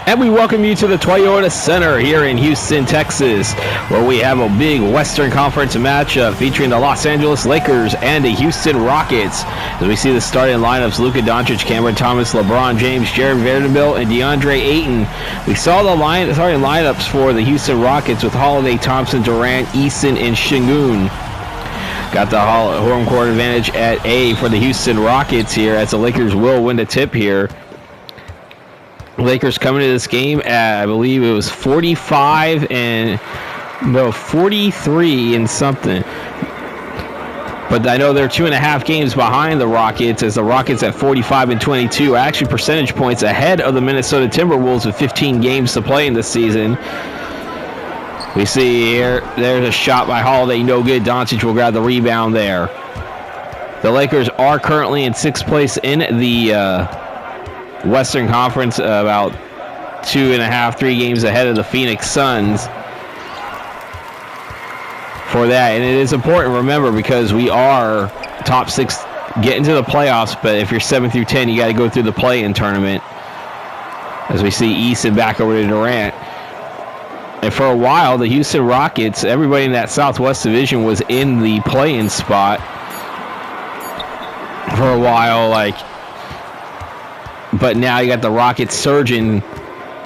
And we welcome you to the Toyota Center here in Houston, Texas, where we have a big Western Conference matchup featuring the Los Angeles Lakers and the Houston Rockets. As we see the starting lineups, Luka Doncic, Cameron Thomas, LeBron James, Jared Vanderbilt, and DeAndre Ayton. We saw the starting lineups for the Houston Rockets with Holiday, Thompson, Durant, Eason, and Şengün. Got the home court advantage at A for the Houston Rockets here, as the Lakers will win the tip here. Lakers coming to this game at, I believe it was 43 and something. But I know they're 2.5 games behind the Rockets, as the Rockets at 45 and 22 are actually percentage points ahead of the Minnesota Timberwolves with 15 games to play in this season. We see here, there's a shot by Holiday, no good. Doncic will grab the rebound there. The Lakers are currently in 6th place in the Western Conference, about 2.5-3 games ahead of the Phoenix Suns for that. And it is important, remember, because we are top 6 getting to the playoffs, but if you're 7 through 10, you got to go through the play-in tournament. As we see Eason back over to Durant. And for a while, the Houston Rockets, everybody in that Southwest Division was in the play-in spot for a while, but now you got the Rockets surging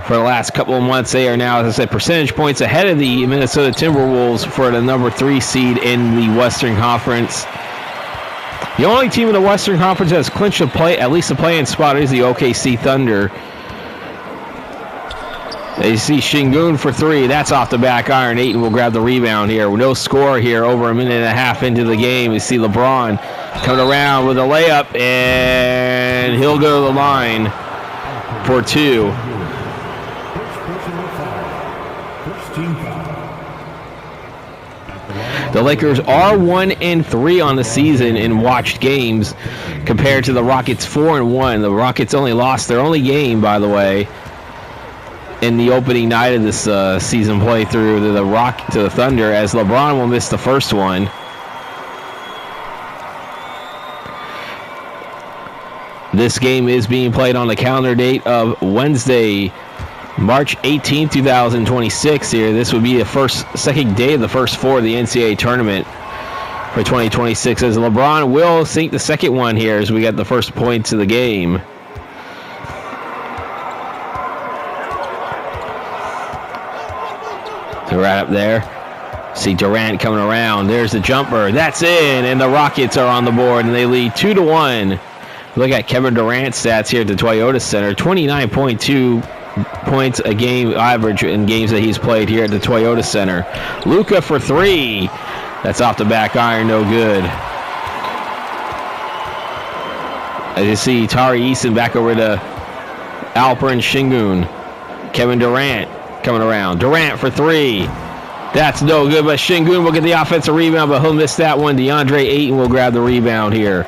for the last couple of months. They are now, as I said, percentage points ahead of the Minnesota Timberwolves for the number 3 seed in the Western Conference. The only team in the Western Conference that has clinched at least a play-in spot is the OKC Thunder. They see Şengün for 3. That's off the back iron. Ayton will grab the rebound here. No score here over a minute and a half into the game. You see LeBron coming around with a layup, and he'll go to the line for 2. The Lakers are 1-3 on the season in watched games compared to the Rockets 4-1. The Rockets only lost their only game, by the way, in the opening night of this season playthrough to the Thunder, as LeBron will miss the first one. This game is being played on the calendar date of Wednesday, March 18, 2026 here. This would be the second day of the first 4 of the NCAA tournament for 2026, as LeBron will sink the second one here as we get the first points of the game. Right up there. See Durant coming around. There's the jumper. That's in, and the Rockets are on the board, and they lead 2-1. Look at Kevin Durant's stats here at the Toyota Center. 29.2 points a game average in games that he's played here at the Toyota Center. Luka for 3. That's off the back iron, no good. As you see, Tari Eason back over to Alperen Şengün. Kevin Durant coming around. Durant for 3. That's no good, but Şengün will get the offensive rebound, but he'll miss that one. DeAndre Ayton will grab the rebound here.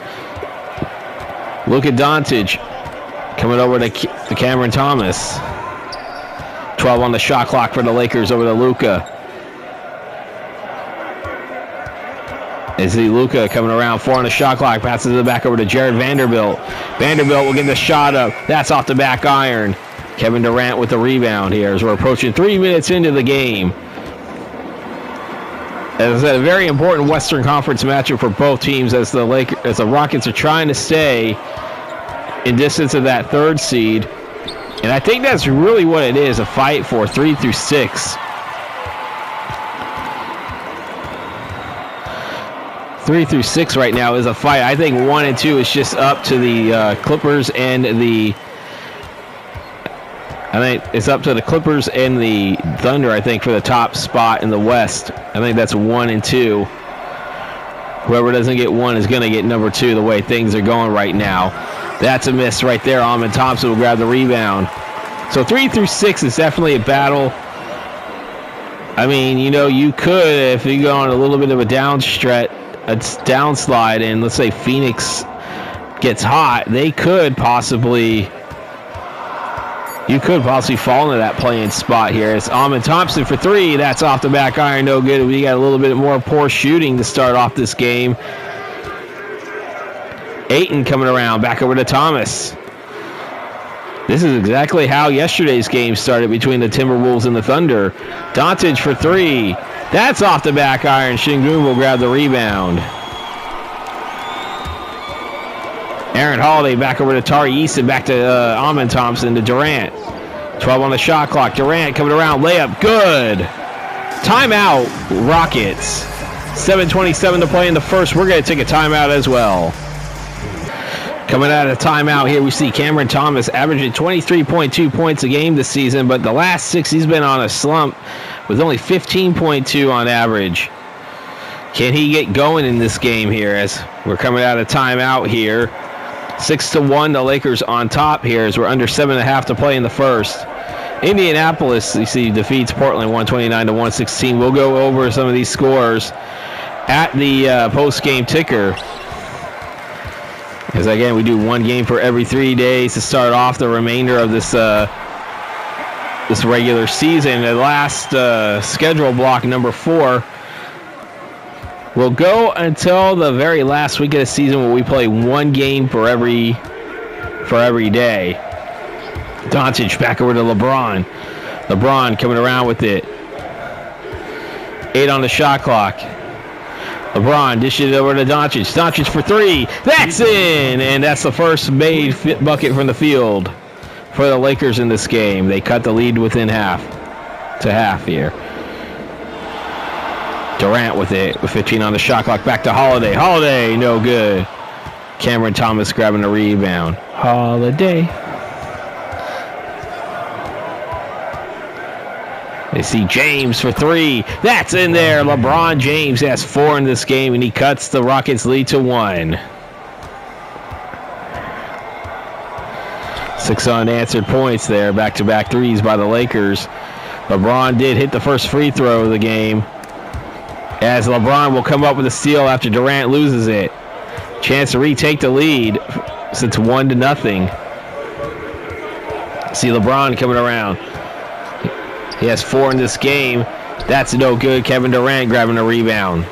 Luka Doncic coming over to Cameron Thomas. 12 on the shot clock for the Lakers over to Luka. As see Luka coming around, 4 on the shot clock, passes it back over to Jared Vanderbilt. Vanderbilt will get the shot up. That's off the back iron. Kevin Durant with the rebound here as we're approaching 3 minutes into the game. As I said, a very important Western Conference matchup for both teams, as the Rockets are trying to stay in distance of that 3rd seed. And I think that's really what it is, a fight for 3 through 6. 3 through 6 right now is a fight. I think 1 and 2 is just up to the Clippers and the... I think it's up to the Clippers and the Thunder, I think, for the top spot in the West. I think that's 1 and 2. Whoever doesn't get 1 is going to get number 2 the way things are going right now. That's a miss right there. Amen Thompson will grab the rebound. So 3 through 6 is definitely a battle I mean, you know, you could, if you go on a little bit of a downslide, and let's say Phoenix gets hot, you could possibly fall into that playing spot here. It's Amen Thompson for three. That's off the back iron, no good. We got a little bit more poor shooting to start off this game. Ayton coming around, back over to Thomas. This is exactly how yesterday's game started between the Timberwolves and the Thunder. Doncic for three. That's off the back iron. Şengün will grab the rebound. Aaron Holiday back over to Tari Eason, back to Amen Thompson to Durant. 12 on the shot clock. Durant coming around, layup, good. Timeout, Rockets. 7:27 to play in the first. We're going to take a timeout as well. Coming out of timeout here, we see Cameron Thomas averaging 23.2 points a game this season, but the last 6 he's been on a slump with only 15.2 on average. Can he get going in this game here as we're coming out of timeout here? 6-1, the Lakers on top here as we're under 7.5 to play in the first. Indianapolis, you see, defeats Portland 129-116. We'll go over some of these scores at the post-game ticker. Because again, we do one game for every 3 days to start off the remainder of this this regular season. The last schedule block, number 4, will go until the very last week of the season where we play one game for every day. Doncic back over to LeBron. LeBron coming around with it. 8 on the shot clock. LeBron dishes it over to Doncic. Doncic for three. That's in! And that's the first made bucket from the field for the Lakers in this game. They cut the lead within half here. Durant with it, with 15 on the shot clock. Back to Holiday. Holiday, no good. Cameron Thomas grabbing the rebound. Holiday. They see James for three. That's in there. LeBron James has 4 in this game, and he cuts the Rockets' lead to 1. 6 unanswered points there. Back-to-back threes by the Lakers. LeBron did hit the first free throw of the game, as LeBron will come up with a steal after Durant loses it. Chance to retake the lead since it's 1-0. See LeBron coming around. He has 4 in this game. That's no good. Kevin Durant grabbing a rebound.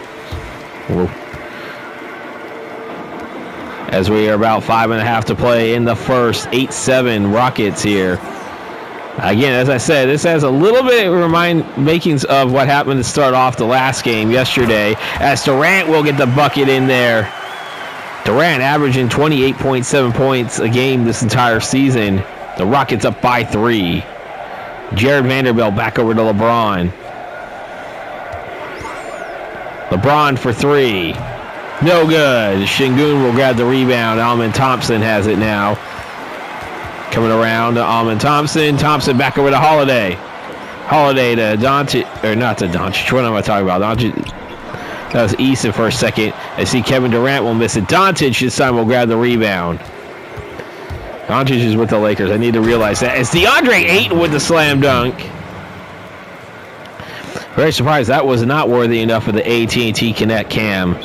As we are about 5.5 to play in the first. 8-7 Rockets here. Again, as I said, this has a little bit of makings of what happened to start off the last game yesterday, as Durant will get the bucket in there. Durant averaging 28.7 points a game this entire season. The Rockets up by 3. Jared Vanderbilt back over to LeBron. LeBron for 3. No good. Şengün will grab the rebound. Amen Thompson has it now. Coming around to Amen Thompson. Thompson back over to Holiday. Holiday to Doncic. Or not to Doncic. What am I talking about? Doncic. That was Eason for a second. I see Kevin Durant will miss it. Doncic this time will grab the rebound. Doncic is with the Lakers. I need to realize that. It's DeAndre Ayton with the slam dunk. Very surprised that was not worthy enough of the AT&T Connect cam.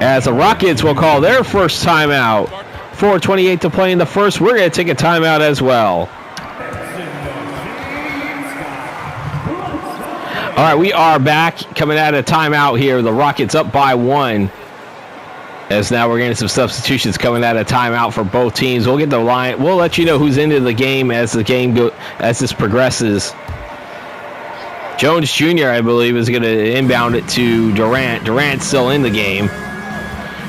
As the Rockets will call their first timeout. 4:28 to play in the first. We're going to take a timeout as well. All right, we are back coming out of timeout here. The Rockets up by 1. As now we're getting some substitutions coming out of timeout for both teams. We'll get the line. We'll let you know who's into the game as this progresses. Jones Jr., I believe, is going to inbound it to Durant. Durant's still in the game.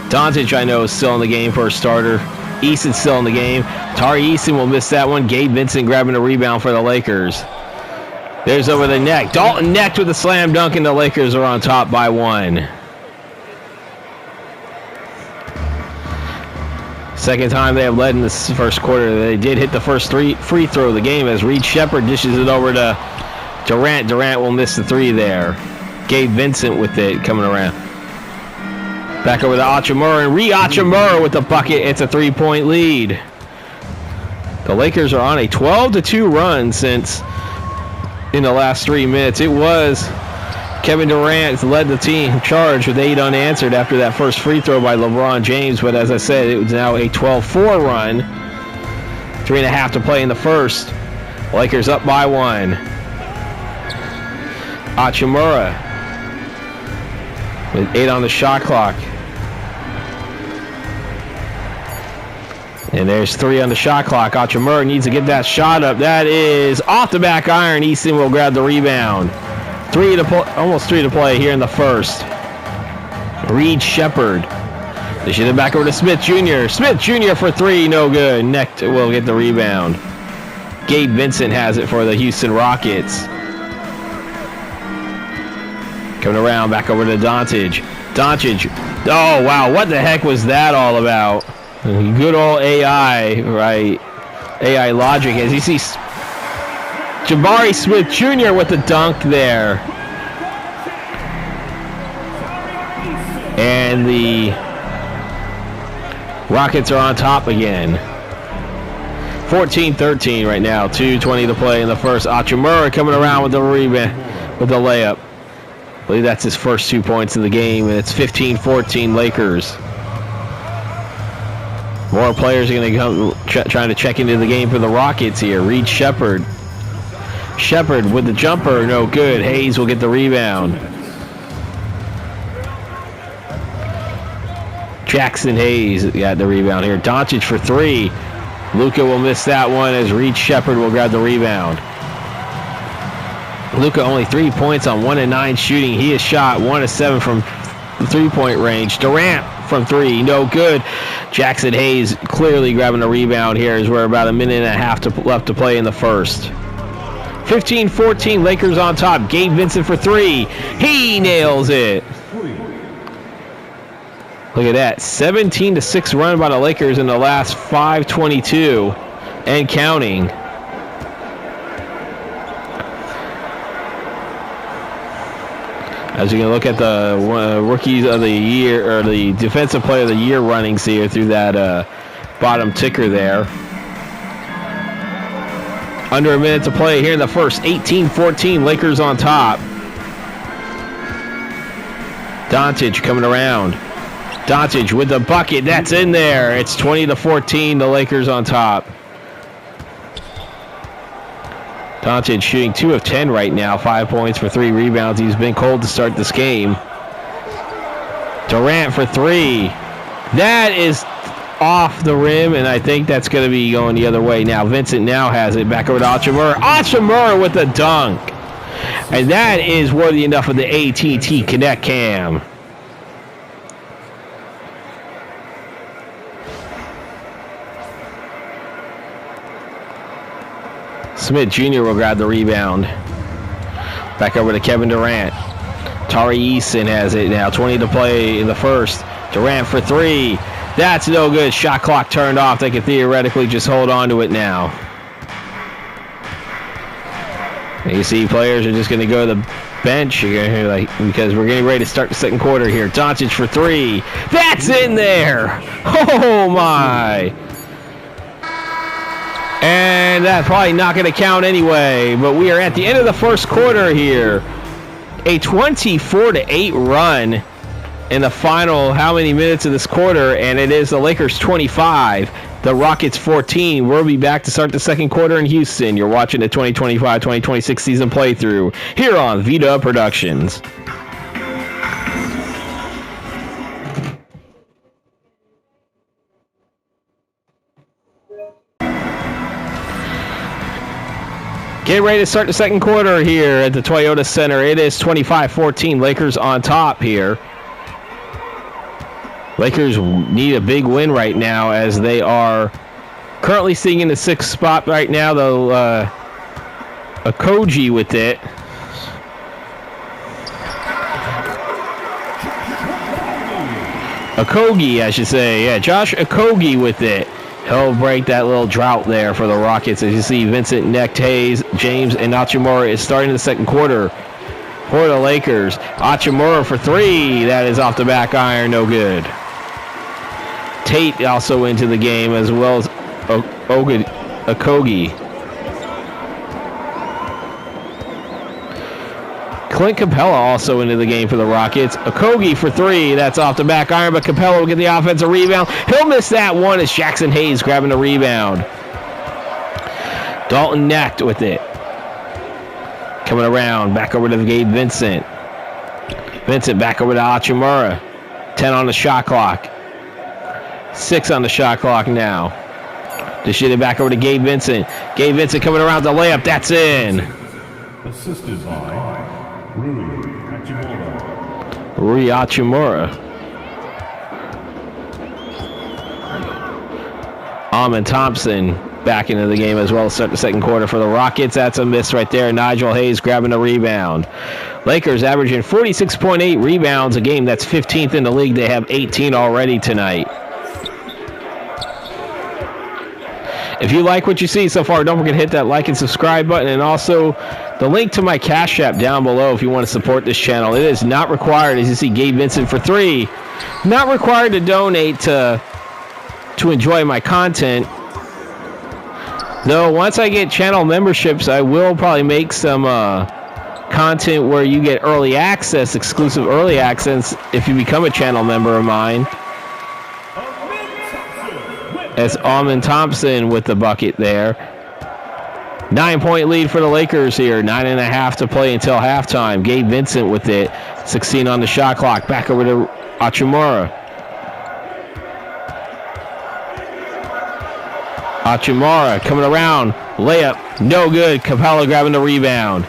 Doncic, I know, is still in the game for a starter. Eason's still in the game. Tari Eason will miss that one. Gabe Vincent grabbing a rebound for the Lakers. There's over the neck. Dalton necked with a slam dunk, and the Lakers are on top by 1. Second time they have led in this first quarter. They did hit the first free throw of the game as Reed Shepherd dishes it over to Durant. Durant will miss the 3 there. Gabe Vincent with it coming around. Back over to Hachimura, and Hachimura with the bucket. It's a 3-point lead. The Lakers are on a 12-2 run since in the last 3 minutes. It was Kevin Durant led the team charge with 8 unanswered after that first free throw by LeBron James. But as I said, it was now a 12-4 run. 3.5 to play in the first. Lakers up by 1. Hachimura with 8 on the shot clock. And there's 3 on the shot clock. Hachimura needs to get that shot up. That is off the back iron. Easton will grab the rebound. Almost 3 to play here in the first. Reed Shepard. They should have back over to Smith Jr. Smith Jr. for 3, no good. Necht will get the rebound. Gabe Vincent has it for the Houston Rockets. Coming around, back over to Doncic. Oh, wow, what the heck was that all about? Good old AI, right? AI logic as you see Jabari Smith Jr. with the dunk there. And the Rockets are on top again. 14-13 right now. 2:20 to play in the first. Hachimura coming around with the rebound, with the layup. I believe that's his first 2 points of the game, and it's 15-14 Lakers. More players are going to come trying to check into the game for the Rockets here. Reed Shepard. Shepard with the jumper, no good. Hayes will get the rebound. Jackson Hayes got the rebound here. Doncic for 3. Luka will miss that one as Reed Shepard will grab the rebound. Luka only 3 points on 1 of 9 shooting. He has shot 1 of 7 from the 3-point range. Durant from 3, no good. Jackson Hayes clearly grabbing a rebound here as we're about 1.5 minutes left to play in the first. 15-14, Lakers on top. Gabe Vincent for 3. He nails it. Look at that. 17-6 run by the Lakers in the last 5:22 and counting. As you can look at the rookies of the year, or the defensive player of the year runnings here through that bottom ticker there. Under a minute to play here in the first. 18-14, Lakers on top. Doncic coming around. Doncic with the bucket. That's in there. It's 20-14, the Lakers on top. Doncic shooting 2 of 10 right now. 5 points for 3 rebounds. He's been cold to start this game. Durant for 3. That is off the rim, and I think that's going to be going the other way now. Vincent now has it. Back over to Hachimura. Hachimura with the dunk. And that is worthy enough of the AT&T Connect Cam. Smith Jr. will grab the rebound. Back over to Kevin Durant. Tari Eason has it now. 20 to play in the first. Durant for 3. That's no good. Shot clock turned off. They can theoretically just hold on to it now. And you see players are just going to go to the bench because we're getting ready to start the second quarter here. Doncic for 3. That's in there. Oh, my. And that's probably not going to count anyway. But we are at the end of the first quarter here. A 24-8 run in the final how many minutes of this quarter. And it is the Lakers 25, the Rockets 14. We'll be back to start the second quarter in Houston. You're watching the 2025-2026 season playthrough here on Vita Productions. Get ready to start the second quarter here at the Toyota Center. It is 25-14. Lakers on top here. Lakers need a big win right now as they are currently sitting in the 6th spot right now. Though Okogie with it. Okogie, I should say. Yeah, Josh Okogie with it. He'll break that little drought there for the Rockets. As you see, Vincent, Necht, Hayes, James, and Hachimura is starting the second quarter for the Lakers. Hachimura for 3. That is off the back iron. No good. Tate also into the game as well as Okogie. Clint Capella also into the game for the Rockets. Okogie for three. That's off the back iron, but Capella will get the offensive rebound. He'll miss that one as Jackson Hayes grabbing the rebound. Dalton Knecht with it. Coming around, back over to Gabe Vincent. Vincent back over to Hachimura. 10 on the shot clock. 6 on the shot clock now. Just shoot it back over to Gabe Vincent. Gabe Vincent coming around the layup. That's in. Assisted by Rui Hachimura. Amon Thompson back into the game as well to start the second quarter for the Rockets. That's a miss right there. Nigel Hayes grabbing the rebound. Lakers averaging 46.8 rebounds a game. That's 15th in the league. They have 18 already tonight. If you like what you see so far, don't forget to hit that like and subscribe button, and also the link to my Cash App down below if you want to support this channel. It is not required, as you see Gabe Vincent for three. Not required to donate to enjoy my content. Though once I get channel memberships, I will probably make some content where you get early access, exclusive early access if you become a channel member of mine. As Amon Thompson with the bucket there. 9-point lead for the Lakers here. 9.5 to play until halftime. Gabe Vincent with it. 16 on the shot clock. Back over to Hachimura. Hachimura coming around. Layup. No good. Capella grabbing the rebound.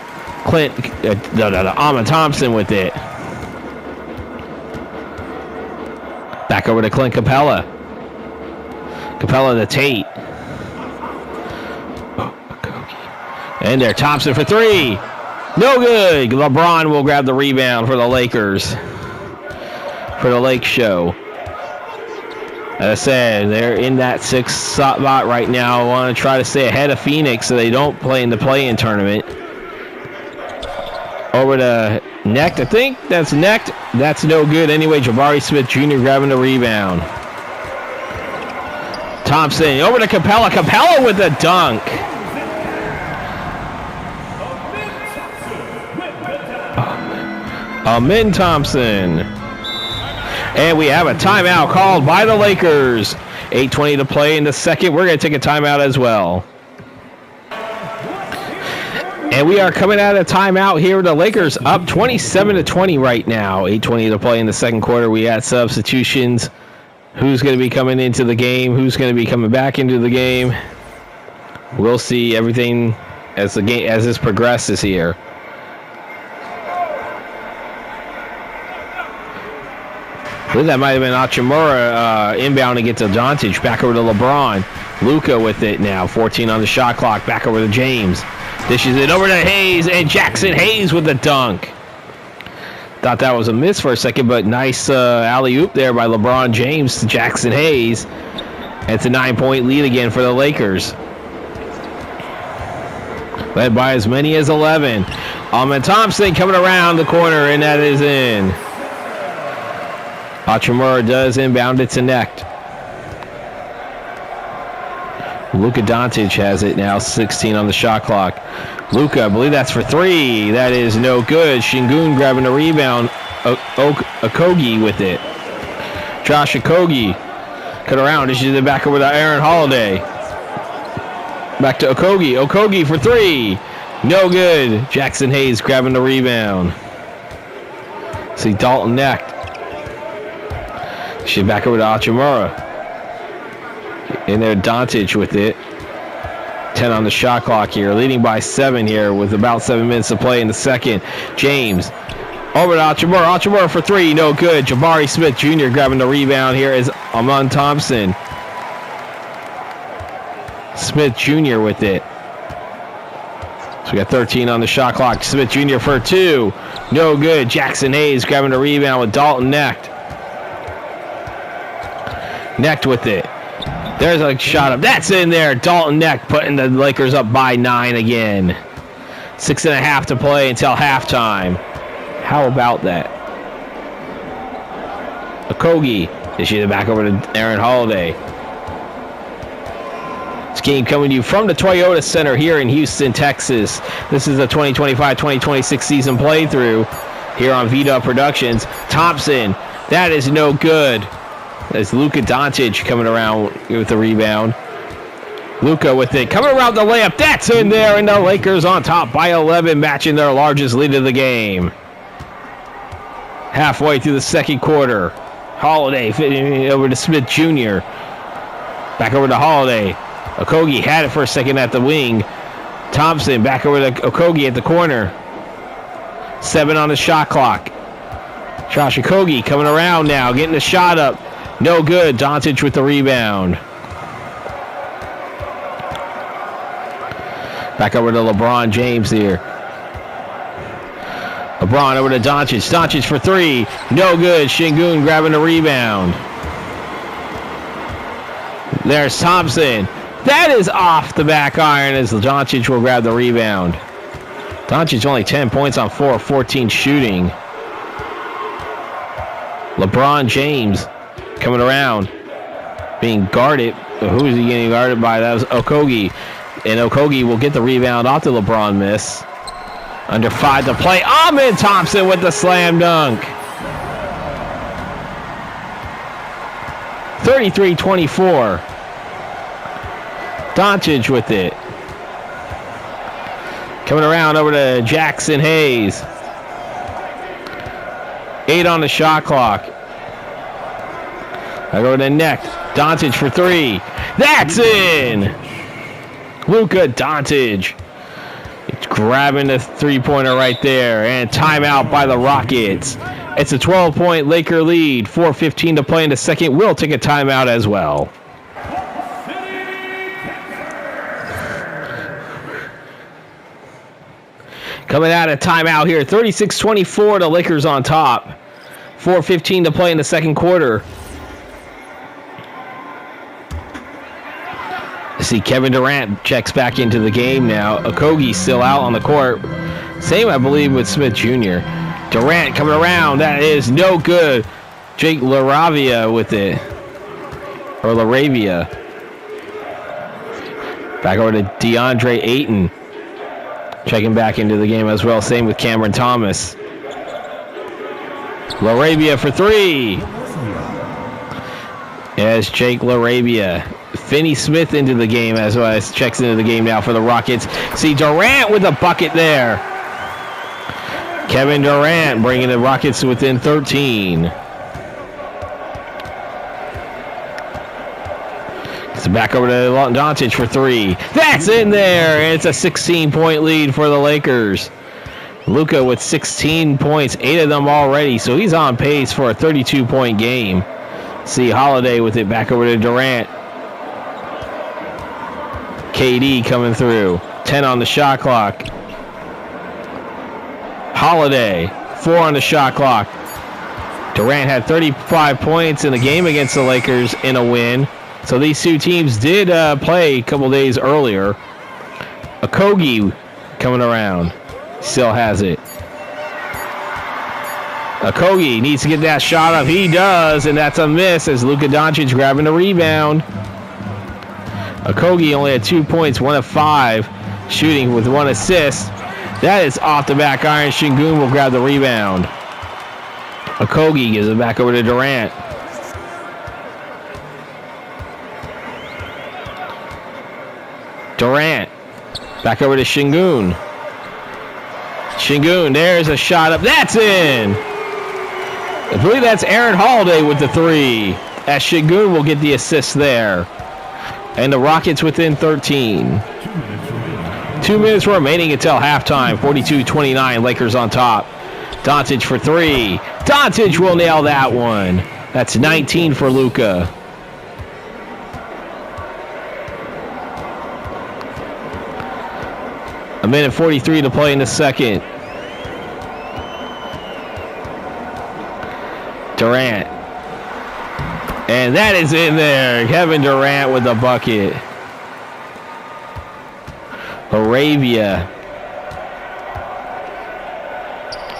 Amon Thompson with it. Back over to Clint Capella. Capella to Tate. And there, Thompson for three. No good. LeBron will grab the rebound for the Lakers. For the Lake Show. As I said, they're in that sixth spot right now. I want to try to stay ahead of Phoenix so they don't play in the play-in tournament. Over to Knecht. I think that's Knecht. That's no good. Anyway, Jabari Smith Jr. grabbing the rebound. Thompson over to Capella. Capella with a dunk. Amon Thompson. And we have a timeout called by the Lakers. 8:20 to play in the second. We're going to take a timeout as well. And we are coming out of timeout here. The Lakers up 27-20 right now. 8:20 to play in the second quarter. We had substitutions. Who's going to be coming into the game? Who's going to be coming back into the game? We'll see everything as this progresses here. I believe that might have been Hachimura inbound to get to Doncic. Back over to LeBron. Luka with it now. 14 on the shot clock. Back over to James. Dishes it over to Hayes, and Jackson Hayes with the dunk. Thought that was a miss for a second, but nice alley-oop there by LeBron James to Jackson Hayes. And it's a 9-point lead again for the Lakers. Led by as many as 11. Amon Thompson coming around the corner, and that is in. Hachimura does inbound it to Knecht. Luka Doncic has it now, 16 on the shot clock. Luka, I believe that's for three. That is no good. Şengün grabbing the rebound. Okogie with it. Josh Okogie. Cut around. This is it back over to Aaron Holiday. Back to Okogie. Okogie for three. No good. Jackson Hayes grabbing the rebound. See Dalton Knecht. She's back over to Hachimura. In there, Doncic with it. 10 on the shot clock here. Leading by 7 here with about 7 minutes to play in the second. James over to Hachimura. Hachimura for three. No good. Jabari Smith Jr. grabbing the rebound here is Amon Thompson. Smith Jr. with it. So we got 13 on the shot clock. Smith Jr. for two. No good. Jackson Hayes grabbing the rebound with Dalton Knecht. Knecht with it. There's a shot up. That's in there. Dalton Knecht putting the Lakers up by 9 again. 6.5 to play until halftime. How about that? Okogie. They shoot it back over to Aaron Holiday. Just Game coming to you from the Toyota Center here in Houston, Texas. This is the 2025-2026 season playthrough here on VDub Productions. Thompson, that is no good. That's Luka Doncic coming around with the rebound. Luka with it, coming around the layup. That's in there, and the Lakers on top by 11, matching their largest lead of the game. Halfway through the second quarter. Holiday fitting over to Smith Jr. Back over to Holiday. Okogie had it for a second at the wing. Thompson back over to Okogie at the corner. 7 on the shot clock. Josh Okogie coming around now, getting the shot up. No good. Doncic with the rebound. Back over to LeBron James here. LeBron over to Doncic. Doncic for 3. No good. Şengün grabbing the rebound. There's Thompson. That is off the back iron as Doncic will grab the rebound. Doncic only 10 points on 4 of 14 shooting. LeBron James coming around, being guarded. Who is he getting guarded by? That was Okogie. And Okogie will get the rebound off the LeBron miss. Under 5 to play. Amen Thompson with the slam dunk. 33-24. Doncic with it. Coming around over to Jackson Hayes. 8 on the shot clock. I go to the neck. Doncic for 3. That's in. Luka Doncic. It's grabbing the three-pointer right there. And timeout by the Rockets. It's a 12-point Laker lead. 4:15 to play in the second. We'll take a timeout as well. Coming out of timeout here. 36-24. The Lakers on top. 4:15 to play in the second quarter. See, Kevin Durant checks back into the game now. Okogie still out on the court. Same, I believe, with Smith Jr. Durant coming around. That is no good. Jake LaRavia with it. Or LaRavia. Back over to DeAndre Ayton. Checking back into the game as well. Same with Cameron Thomas. LaRavia for 3. As Jake LaRavia. Finney Smith into the game as well as checks into the game now for the Rockets. See Durant with a bucket there. Kevin Durant bringing the Rockets within 13. It's back over to Doncic for 3. That's in there. It's a 16-point lead for the Lakers. Luka with 16 points, 8 of them already, so he's on pace for a 32-point game. See Holiday with it back over to Durant. KD coming through. 10 on the shot clock. Holiday, 4 on the shot clock. Durant had 35 points in the game against the Lakers in a win. So these two teams did play a couple days earlier. Okogie coming around. Still has it. Okogie needs to get that shot up. He does, and that's a miss as Luka Doncic grabbing the rebound. Okogie only had 2 points, 1 of 5, shooting with 1 assist. That is off the back iron. Şengün will grab the rebound. Okogie gives it back over to Durant. Durant back over to Şengün. Şengün, there's a shot up. That's in. I believe that's Aaron Holiday with the 3. As Şengün will get the assist there. And the Rockets within 13. 2 minutes remaining until halftime. 42-29, Lakers on top. Doncic for 3. Doncic will nail that one. That's 19 for Luka. A minute 43 to play in the second. Durant. And that is in there. Kevin Durant with the bucket. Arabia.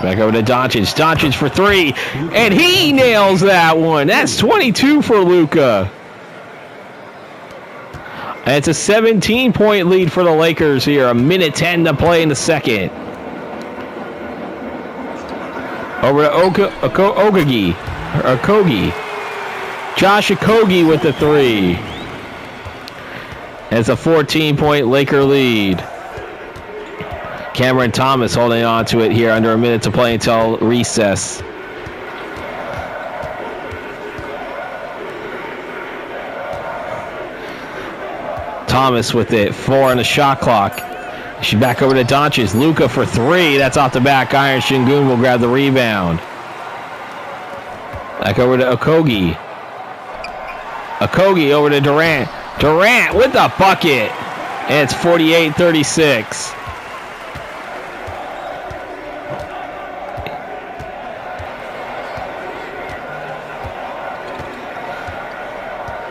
Back over to Doncic. Doncic for 3. And he nails that one. That's 22 for Luka. And it's a 17-point lead for the Lakers here. A minute 10 to play in the second. Over to Okogie. Josh Okogie with the three. It's a 14-point Laker lead. Cameron Thomas holding on to it here under a minute to play until recess. Thomas with it, 4 on the shot clock. She's back over to Doncic. Luka for three. That's off the back iron. Şengün will grab the rebound. Back over to Okogie. Okogie over to Durant. Durant with the bucket. And it's 48-36.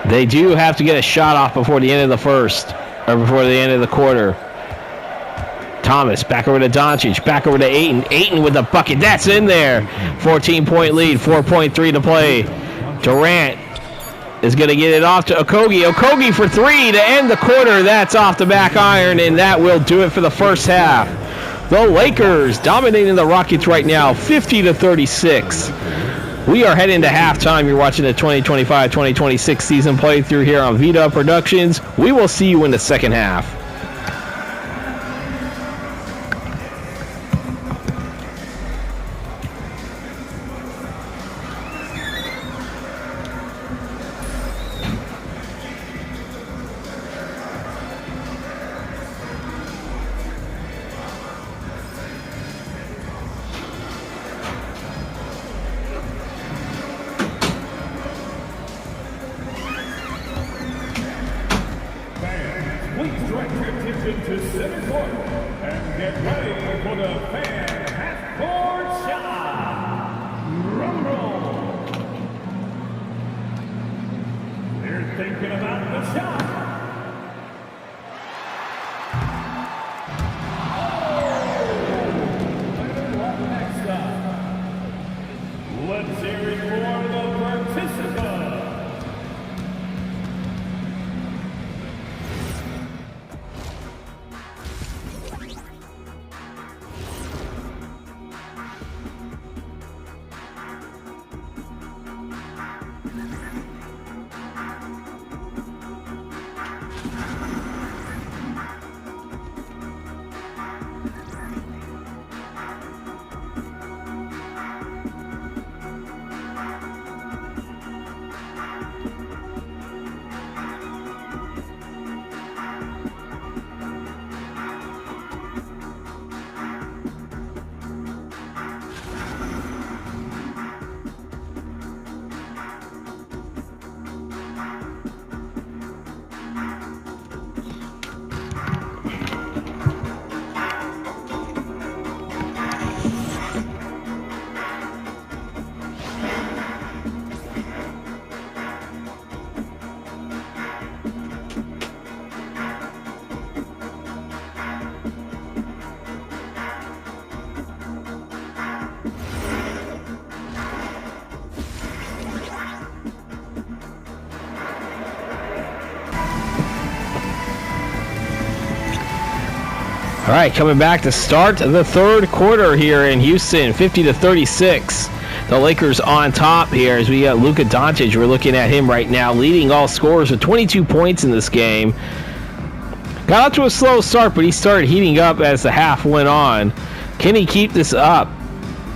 They do have to get a shot off before the end of the first, or before the end of the quarter. Thomas back over to Doncic, back over to Ayton. Ayton with the bucket. That's in there. 14-point lead, 4.3 to play. Durant is going to get it off to Okogie. Okogie for three to end the quarter. That's off the back iron, and that will do it for the first half. The Lakers dominating the Rockets right now, 50-36. We are heading to halftime. You're watching the 2025-2026 season playthrough here on Vita Productions. We will see you in the second half. All right, coming back to start the third quarter here in Houston, 50-36. The Lakers on top here as we got Luka Doncic. We're looking at him right now, leading all scorers with 22 points in this game. Got out to a slow start, but he started heating up as the half went on. Can he keep this up?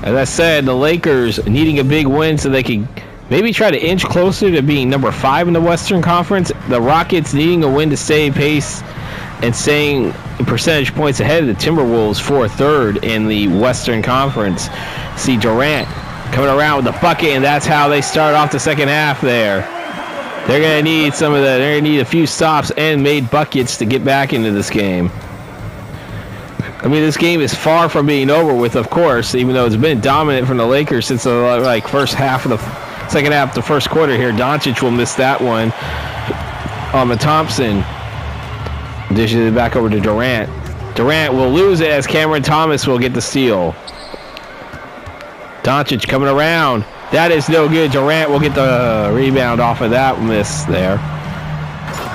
As I said, the Lakers needing a big win so they can maybe try to inch closer to being number 5 in the Western Conference. The Rockets needing a win to stay pace and staying percentage points ahead of the Timberwolves for third in the Western Conference. See Durant coming around with the bucket, and that's how they start off the second half there. They're going to need some of that. They're going to need a few stops and made buckets to get back into this game. I mean, this game is far from being over with, of course, even though it's been dominant from the Lakers since the first half of the second half of the first quarter here. Doncic will miss that one on the Thompson. Dishes it back over to Durant. Durant will lose it as Cameron Thomas will get the steal. Doncic coming around. That is no good. Durant will get the rebound off of that miss there.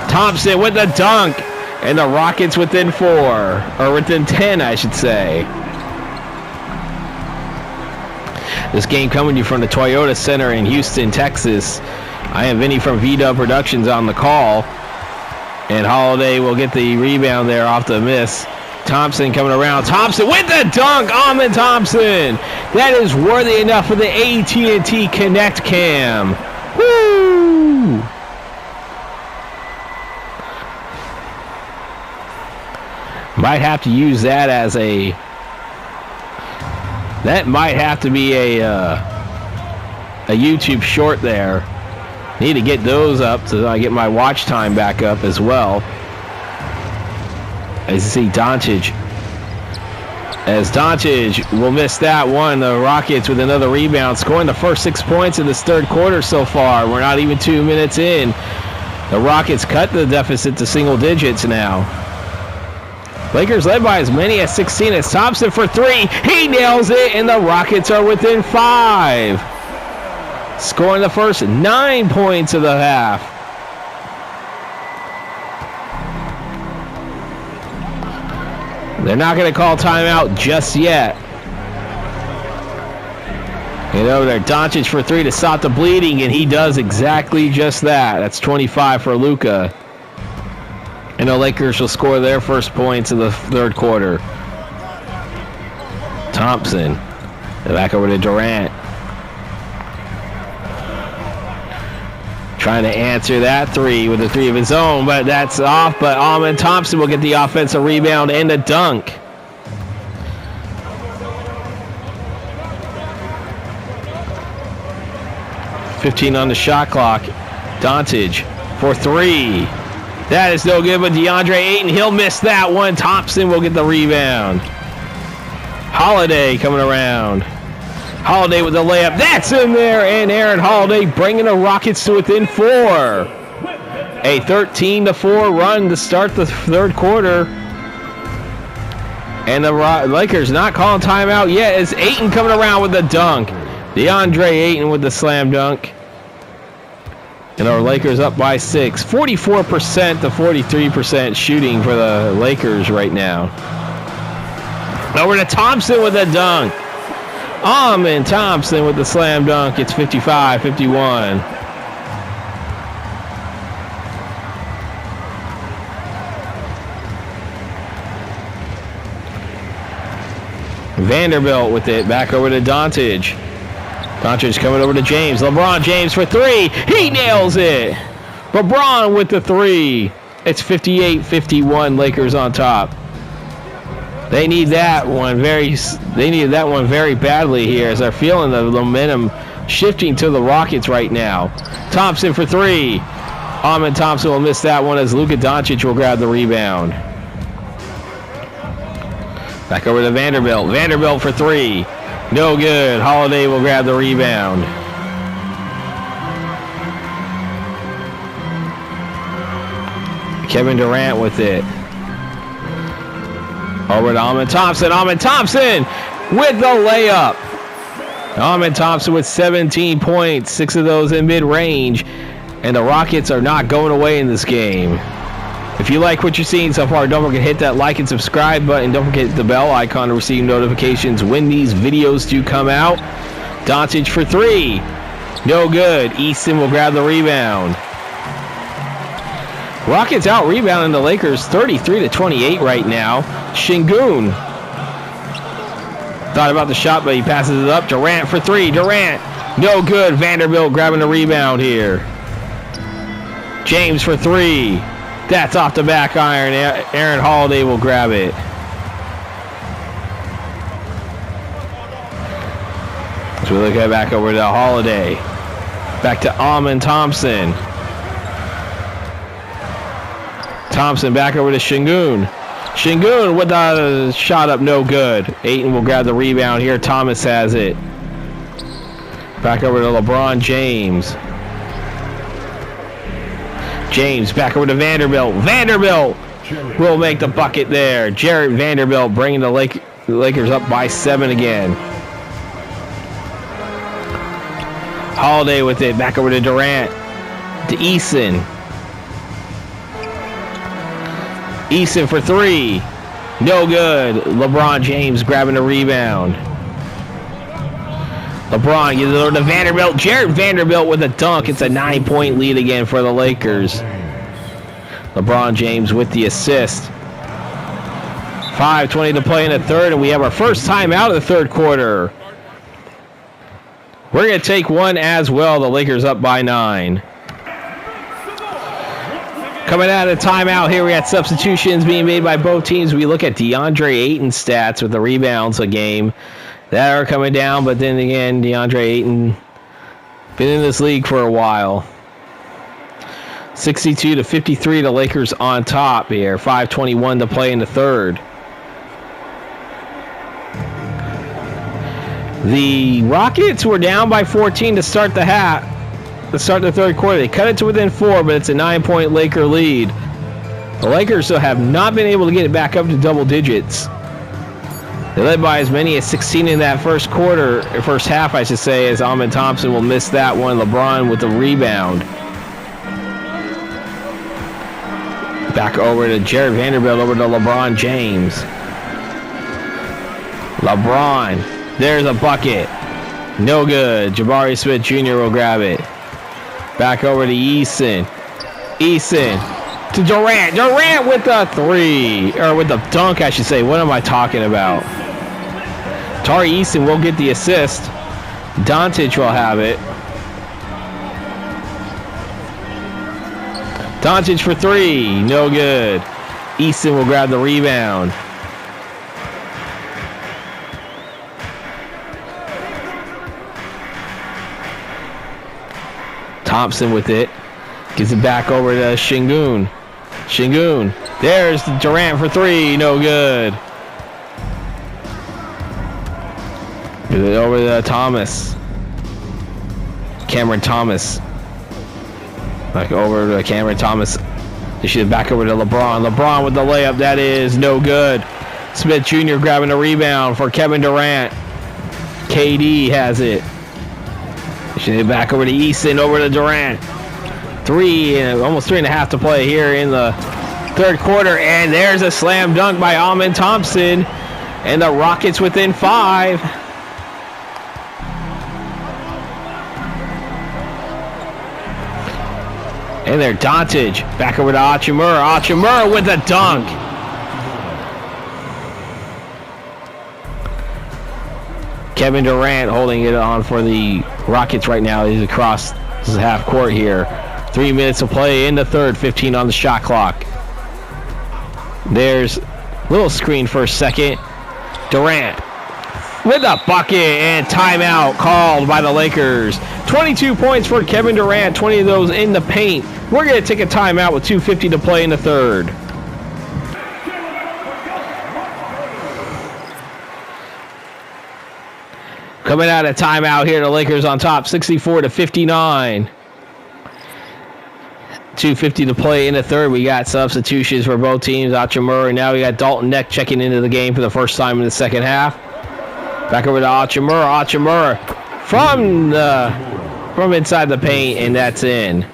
Thompson with the dunk. And the Rockets within 4. Or within 10, I should say. This game coming to you from the Toyota Center in Houston, Texas. I am Vinny from VW Productions on the call. And Holiday will get the rebound there off the miss. Thompson coming around. Thompson with the dunk. Amen Thompson. That is worthy enough for the AT&T Connect Cam. Woo! Might have to use that as a... That might have to be a YouTube short there. Need to get those up so I get my watch time back up as well. As you see Doncic. As Doncic will miss that one. The Rockets with another rebound, scoring the first 6 points in this third quarter so far. We're not even 2 minutes in. The Rockets cut the deficit to single digits now. Lakers led by as many as 16 as Thompson for 3. He nails it, and the Rockets are within 5. Scoring the first 9 points of the half. They're not going to call timeout just yet. And over there, Doncic for 3 to stop the bleeding, and he does exactly just that. That's 25 for Luka. And the Lakers will score their first points in the third quarter. Thompson. Back over to Durant. Trying to answer that 3 with a 3 of his own, but that's off. But Amen Thompson will get the offensive rebound and the dunk. .15 on the shot clock. Doncic for 3. That is no good, but DeAndre Ayton, he'll miss that one. Thompson will get the rebound. Holiday coming around. Holiday with the layup. That's in there, and Aaron Holiday bringing the Rockets to within 4. A 13-4 run to start the third quarter. And the Lakers not calling timeout yet as Ayton coming around with the dunk. DeAndre Ayton with the slam dunk. And our Lakers up by 6. 44% to 43% shooting for the Lakers right now. Over to Thompson with a dunk. Amen Thompson with the slam dunk. It's 55-51. Vanderbilt with it. Back over to Doncic. Doncic coming over to James. LeBron James for 3. He nails it. LeBron with the 3. It's 58-51. Lakers on top. They need that one They needed that one very badly here as they're feeling the momentum shifting to the Rockets right now. Thompson for 3. Amen Thompson will miss that one as Luka Doncic will grab the rebound. Back over to Vanderbilt. Vanderbilt for 3. No good. Holiday will grab the rebound. Kevin Durant with it. Over to Amen Thompson. Amen Thompson with the layup. Amen Thompson with 17 points, 6 of those in mid-range. And the Rockets are not going away in this game. If you like what you're seeing so far, don't forget to hit that like and subscribe button. Don't forget the bell icon to receive notifications when these videos do come out. Doncic for 3. No good. Easton will grab the rebound. Rockets out rebounding the Lakers 33-28 right now. Şengün thought about the shot, but he passes it up. Durant for 3. Durant, no good. Vanderbilt grabbing the rebound here. James for 3. That's off the back iron. Aaron Holiday will grab it. So we look at back over to Holiday. Back to Amen Thompson. Thompson back over to Şengün. Şengün with the shot up, no good. Ayton will grab the rebound here. Thomas has it. Back over to LeBron James. James back over to Vanderbilt. Vanderbilt will make the bucket there. Jarrett Vanderbilt bringing the Lakers up by 7 again. Holiday with it. Back over to Durant. To Eason. Eason for three. No good. LeBron James grabbing the rebound. LeBron gives it over to Vanderbilt. Jared Vanderbilt with a dunk. It's a 9-point lead again for the Lakers. LeBron James with the assist. 5:20 to play in the third, and we have our first time out of the third quarter. We're going to take one as well. The Lakers up by 9. Coming out of the timeout here, we got substitutions being made by both teams. We look at DeAndre Ayton's stats with the rebounds a game that are coming down, but then again, DeAndre Ayton been in this league for a while. 62-53, the Lakers on top here. 5:21 to play in the third. The Rockets were down by 14 to start the half. To start the third quarter. They cut it to within 4, but it's a 9-point Laker lead. The Lakers still have not been able to get it back up to double digits. They led by as many as 16 in that first quarter, or first half, I should say, as Amen Thompson will miss that one. LeBron with the rebound. Back over to Jared Vanderbilt, over to LeBron James. LeBron, there's a bucket. No good. Jabari Smith Jr. will grab it. Back over to Eason. Eason to Durant. Durant with the three. Or with the dunk, I should say. What am I talking about? Tari Eason will get the assist. Doncic will have it. Doncic for three. No good. Eason will grab the rebound. Thompson with it. Gives it back over to Şengün. Şengün. There's Durant for three. No good. Gives it over to Thomas. Cameron Thomas. Back over to Cameron Thomas. They shoot it back over to LeBron. LeBron with the layup. That is no good. Smith Jr. grabbing the rebound for Kevin Durant. KD has it. Shoot it back over to Eason, over to Durant. Almost 3.5 to play here in the third quarter. And there's a slam dunk by Amen Thompson. And the Rockets within 5. And there, Doncic. Back over to Hachimura. Hachimura with a dunk. Kevin Durant holding it on for the Rockets right now. He's across this is half court here. 3 minutes to play in the third. 15 on the shot clock. There's a little screen for a second. Durant with a bucket and timeout called by the Lakers. 22 points for Kevin Durant. 20 of those in the paint. We're going to take a timeout with 2:50 to play in the third. Coming out of timeout here, the Lakers on top, 64-59. 2:50 to play in the third. We got substitutions for both teams. Hachimura, and now we got Dalton Neck checking into the game for the first time in the second half. Back over to Hachimura. Hachimura from inside the paint, and that's in.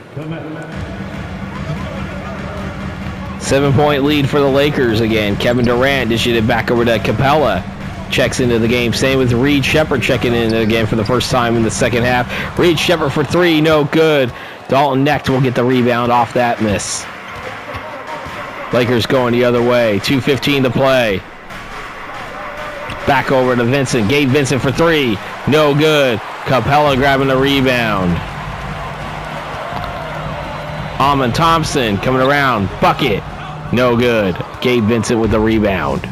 7-point lead for the Lakers again. Kevin Durant dishes it back over to Capella. Checks into the game. Same with Reed Sheppard checking in again for the first time in the second half. Reed Sheppard for three, no good. Dalton Necht will get the rebound off that miss. Lakers going the other way. 2:15 to play. Back over to Vincent. Gabe Vincent for three, no good. Capella grabbing the rebound. Amen Thompson coming around. Bucket, no good. Gabe Vincent with the rebound.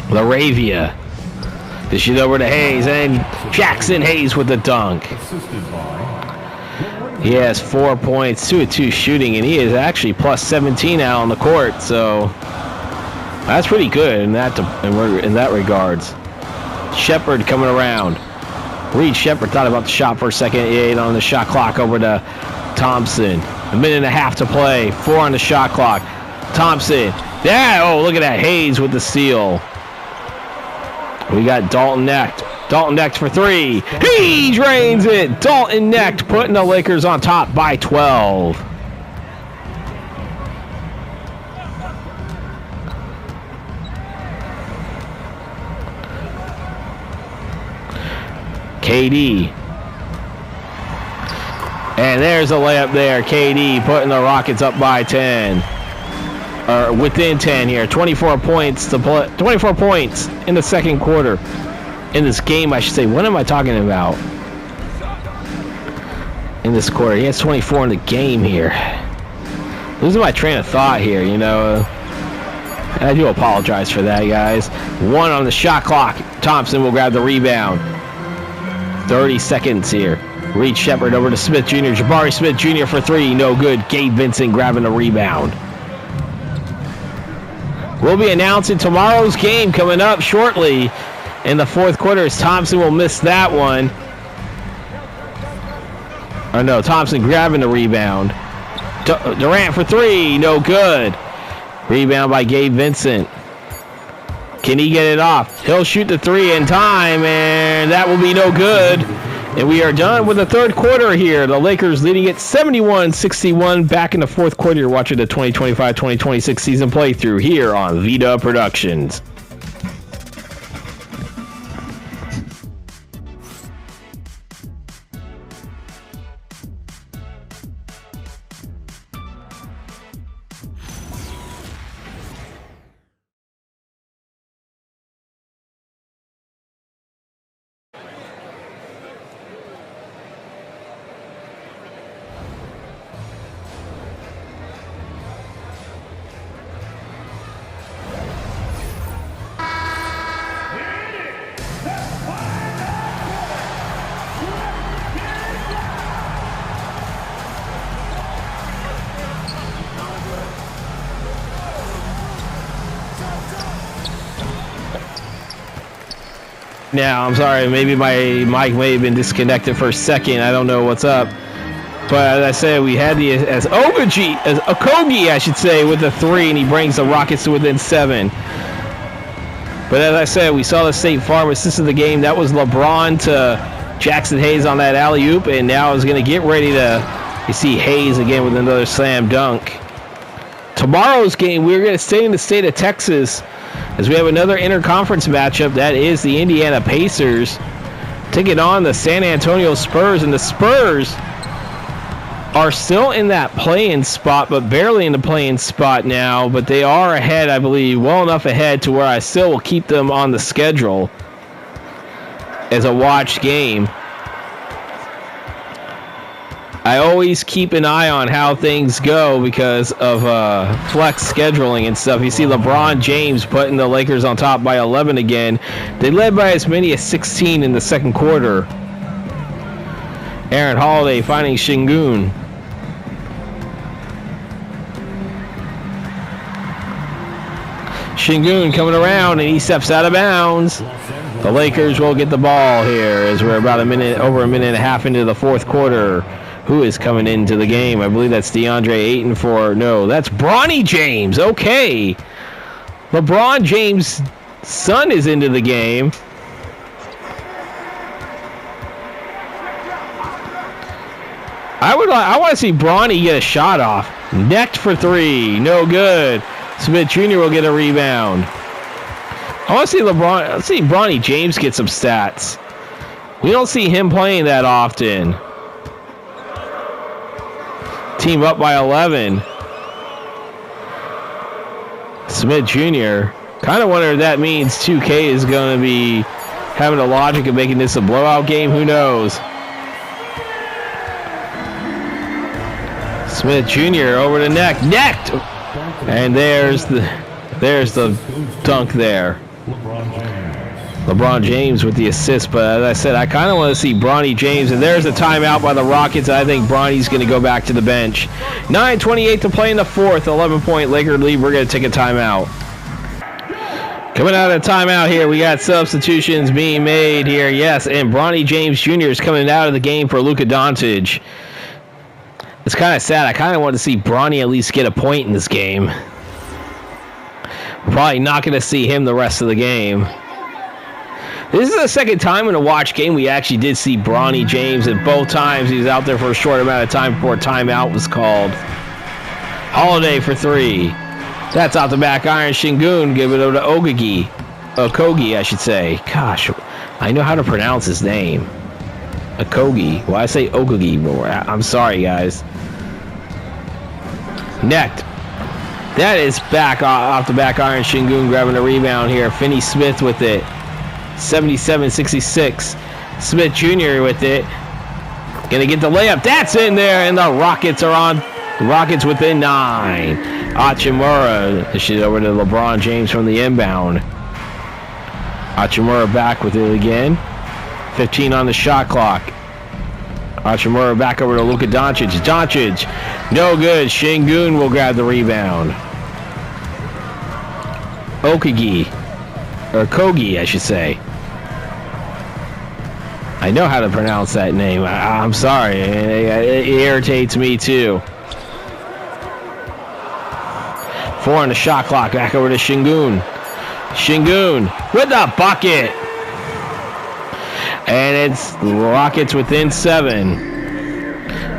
LaRavia. Dish it over to Hayes, and Jackson Hayes with the dunk. He has 4 points, 2 of 2 shooting, and he is actually plus 17 now on the court, so that's pretty good in that regards. Sheppard coming around. Reed Sheppard thought about the shot for a second. He ate on the shot clock over to Thompson. 1.5 to play. 4 on the shot clock. Thompson. Yeah, oh, look at that. Hayes with the steal. We got Dalton Necht. Dalton Necht for three. He drains it. Dalton Necht putting the Lakers on top by 12. KD. And there's a layup there. KD putting the Rockets up by 10. Or within 10 here. 24 points to play. 24 points in the second quarter. In this game, I should say. What am I talking about? In this quarter. He has 24 in the game here. Losing my train of thought here, you know. And I do apologize for that, guys. 1 on the shot clock. Thompson will grab the rebound. 30 seconds here. Reed Shepard over to Smith Jr. Jabari Smith Jr. for 3. No good. Gabe Vincent grabbing the rebound. We'll be announcing tomorrow's game coming up shortly in the fourth quarter as Thompson will miss that one. Or no, Thompson grabbing the rebound. Durant for 3. No good. Rebound by Gabe Vincent. Can he get it off? He'll shoot the 3 in time, and that will be no good. And we are done with the third quarter here. The Lakers leading it 71-61. Back in the fourth quarter, you're watching the 2025-2026 season playthrough here on Vita Productions. Now, I'm sorry, maybe my mic may have been disconnected for a second. I don't know what's up. But as I said, we had the Okogie, I should say, with the 3, and he brings the Rockets to within 7. But as I said, we saw the State Farm assist of the game. That was LeBron to Jackson Hayes on that alley-oop, and now is going to get ready to, you see Hayes again with another slam dunk. Tomorrow's game, we're going to stay in the state of Texas as we have another interconference matchup. That is the Indiana Pacers taking on the San Antonio Spurs, and the Spurs are still in that play-in spot, but barely in the play-in spot now, but they are ahead, I believe, well enough ahead to where I still will keep them on the schedule as a watched game. I always keep an eye on how things go because of flex scheduling and stuff. You see LeBron James putting the Lakers on top by 11 again. They led by as many as 16 in the second quarter. Aaron Holiday finding Şengün. Şengün coming around, and he steps out of bounds. The Lakers will get the ball here as we're about over a minute and a half into the fourth quarter. Who is coming into the game? I believe that's DeAndre Ayton that's Bronny James. Okay. LeBron James' son is into the game. I want to see Bronny get a shot off. Necked for 3. No good. Smith Jr. will get a rebound. I want to see let's see Bronny James get some stats. We don't see him playing that often. Team up by 11. Smith Jr. Kind of wonder if that means 2K is going to be having the logic of making this a blowout game. Who knows? Smith Jr. over the necked, and there's the dunk there. LeBron James with the assist, but as I said, I kind of want to see Bronny James, and there's a timeout by the Rockets. I think Bronny's going to go back to the bench. 9:28 to play in the fourth, 11-point Laker lead. We're going to take a timeout. Coming out of the timeout here, we got substitutions being made here, yes, and Bronny James Jr. is coming out of the game for Luka Doncic. It's kind of sad. I kind of want to see Bronny at least get a point in this game. We're probably not going to see him the rest of the game. This is the second time in a watch game we actually did see Bronny James, and both times he was out there for a short amount of time before a timeout was called. Holiday for 3. That's off the back iron. Şengün give it over to Okogie, I should say. Gosh, I know how to pronounce his name. Okogie. Well, I say Okogie, but I'm sorry, guys. Necked. That is back off the back iron. Shingun grabbing the rebound here. Finney Smith with it. 77-66. Smith Jr. with it. Gonna get the layup. That's in there, and the Rockets are on. Rockets within 9. Hachimura. This is over to LeBron James from the inbound. Hachimura back with it again. 15 on the shot clock. Hachimura back over to Luka Doncic. Doncic, no good. Shingun will grab the rebound. Okogie, or Kogi, I should say. I know how to pronounce that name. I'm sorry. It irritates me too. 4 on the shot clock. Back over to Shingun. Shingun with the bucket. And it's Rockets within 7.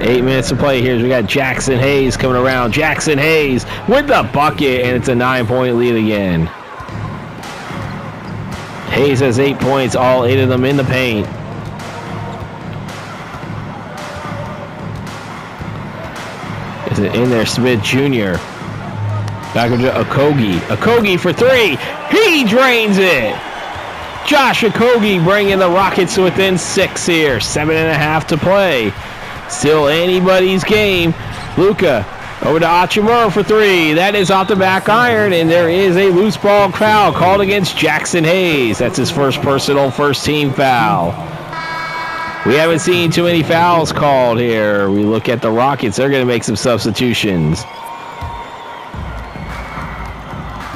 8 minutes to play here. We got Jackson Hayes coming around. Jackson Hayes with the bucket, and it's a 9-point lead again. Hayes has 8 points, all 8 of them in the paint. Is it in there? Smith Jr. Back to Okogie. Okogie for 3. He drains it. Josh Okogie bringing the Rockets within 6 here. 7.5 to play. Still anybody's game. Luka over to Hachimura for 3. That is off the back iron, and there is a loose ball foul called against Jackson Hayes. That's his first personal first-team foul. We haven't seen too many fouls called here. We look at the Rockets. They're going to make some substitutions.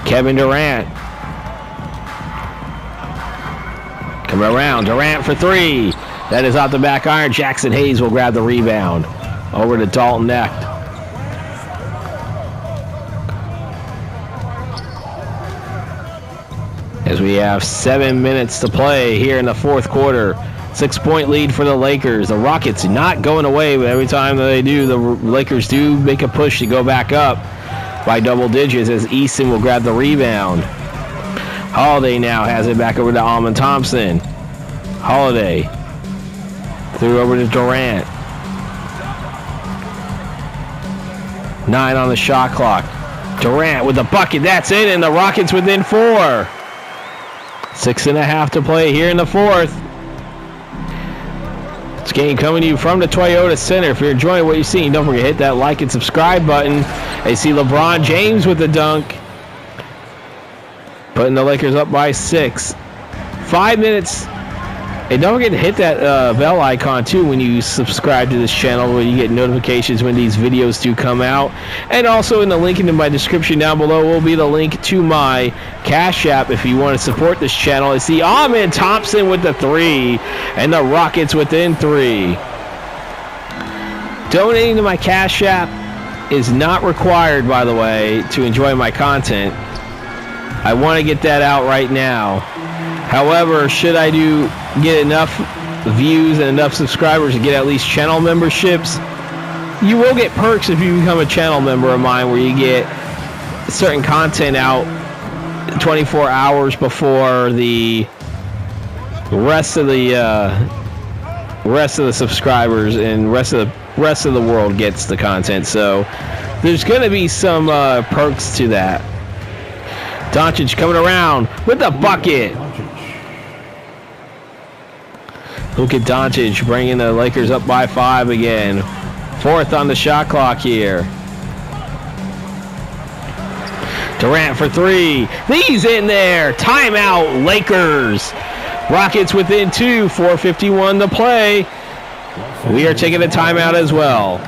Kevin Durant. Coming around. Durant for 3. That is off the back iron. Jackson Hayes will grab the rebound. Over to Dalton Knecht. As we have 7 minutes to play here in the fourth quarter. 6-point lead for the Lakers. The Rockets not going away, but every time that they do, the Lakers do make a push to go back up by double digits as Easton will grab the rebound. Holiday now has it back over to Almond Thompson. Holiday threw over to Durant. 9 on the shot clock. Durant with the bucket. That's it, and the Rockets within 4. 6.5 to play here in the fourth. This game coming to you from the Toyota Center. If you're enjoying what you're seeing, don't forget to hit that like and subscribe button. I see LeBron James with the dunk. Putting the Lakers up by 6. 5 minutes. And don't forget to hit that bell icon too when you subscribe to this channel, where you get notifications when these videos do come out. And also in the link in my description down below will be the link to my Cash App if you want to support this channel. I see Almond Thompson with the 3 and the Rockets within 3. Donating to my Cash App is not required, by the way, to enjoy my content. I want to get that out right now. However, should I get enough views and enough subscribers to get at least channel memberships, you will get perks if you become a channel member of mine, where you get certain content out 24 hours before the rest of the subscribers and rest of the world gets the content. So there's going to be some perks to that. Doncic coming around with the bucket. Luka Doncic bringing the Lakers up by 5 again. 4th on the shot clock here. Durant for 3. He's in there. Timeout, Lakers. Rockets within 2. 4:51 to play. We are taking a timeout as well.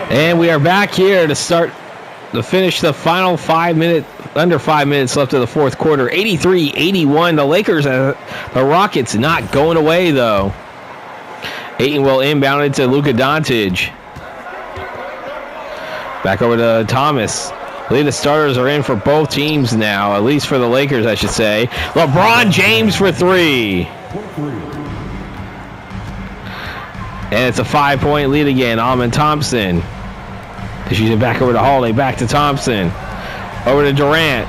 And we are back here to finish the final 5 minutes. Under 5 minutes left of the fourth quarter. 83-81. The Lakers, the Rockets not going away, though. Ayton will inbound it to Luka Doncic. Back over to Thomas. I believe the starters are in for both teams now, at least for the Lakers, I should say. LeBron James for 3. And it's a 5-point lead again. Almond Thompson. She's back over to Holiday. Back to Thompson. Over to Durant.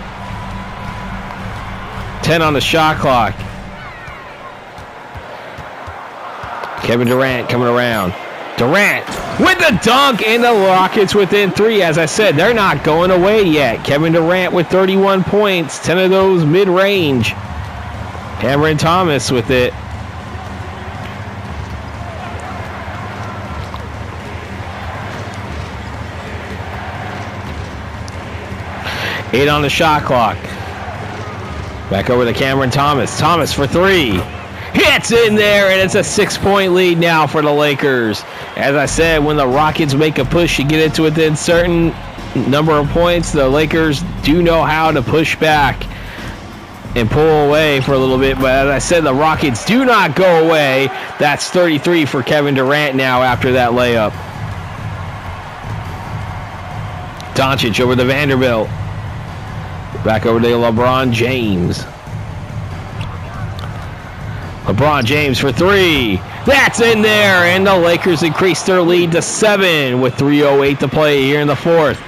10 on the shot clock. Kevin Durant coming around. Durant with the dunk, and the Rockets within 3. As I said, they're not going away yet. Kevin Durant with 31 points, 10 of those mid-range. Cameron Thomas with it. Eight on the shot clock. Back over to Cameron Thomas. Thomas for 3. Hits in there, and it's a 6-point lead now for the Lakers. As I said, when the Rockets make a push, you get it to within certain number of points. The Lakers do know how to push back and pull away for a little bit. But as I said, the Rockets do not go away. That's 33 for Kevin Durant now after that layup. Doncic over to Vanderbilt. Back over to LeBron James. LeBron James for 3. That's in there, and the Lakers increase their lead to 7 with 3:08 to play here in the fourth.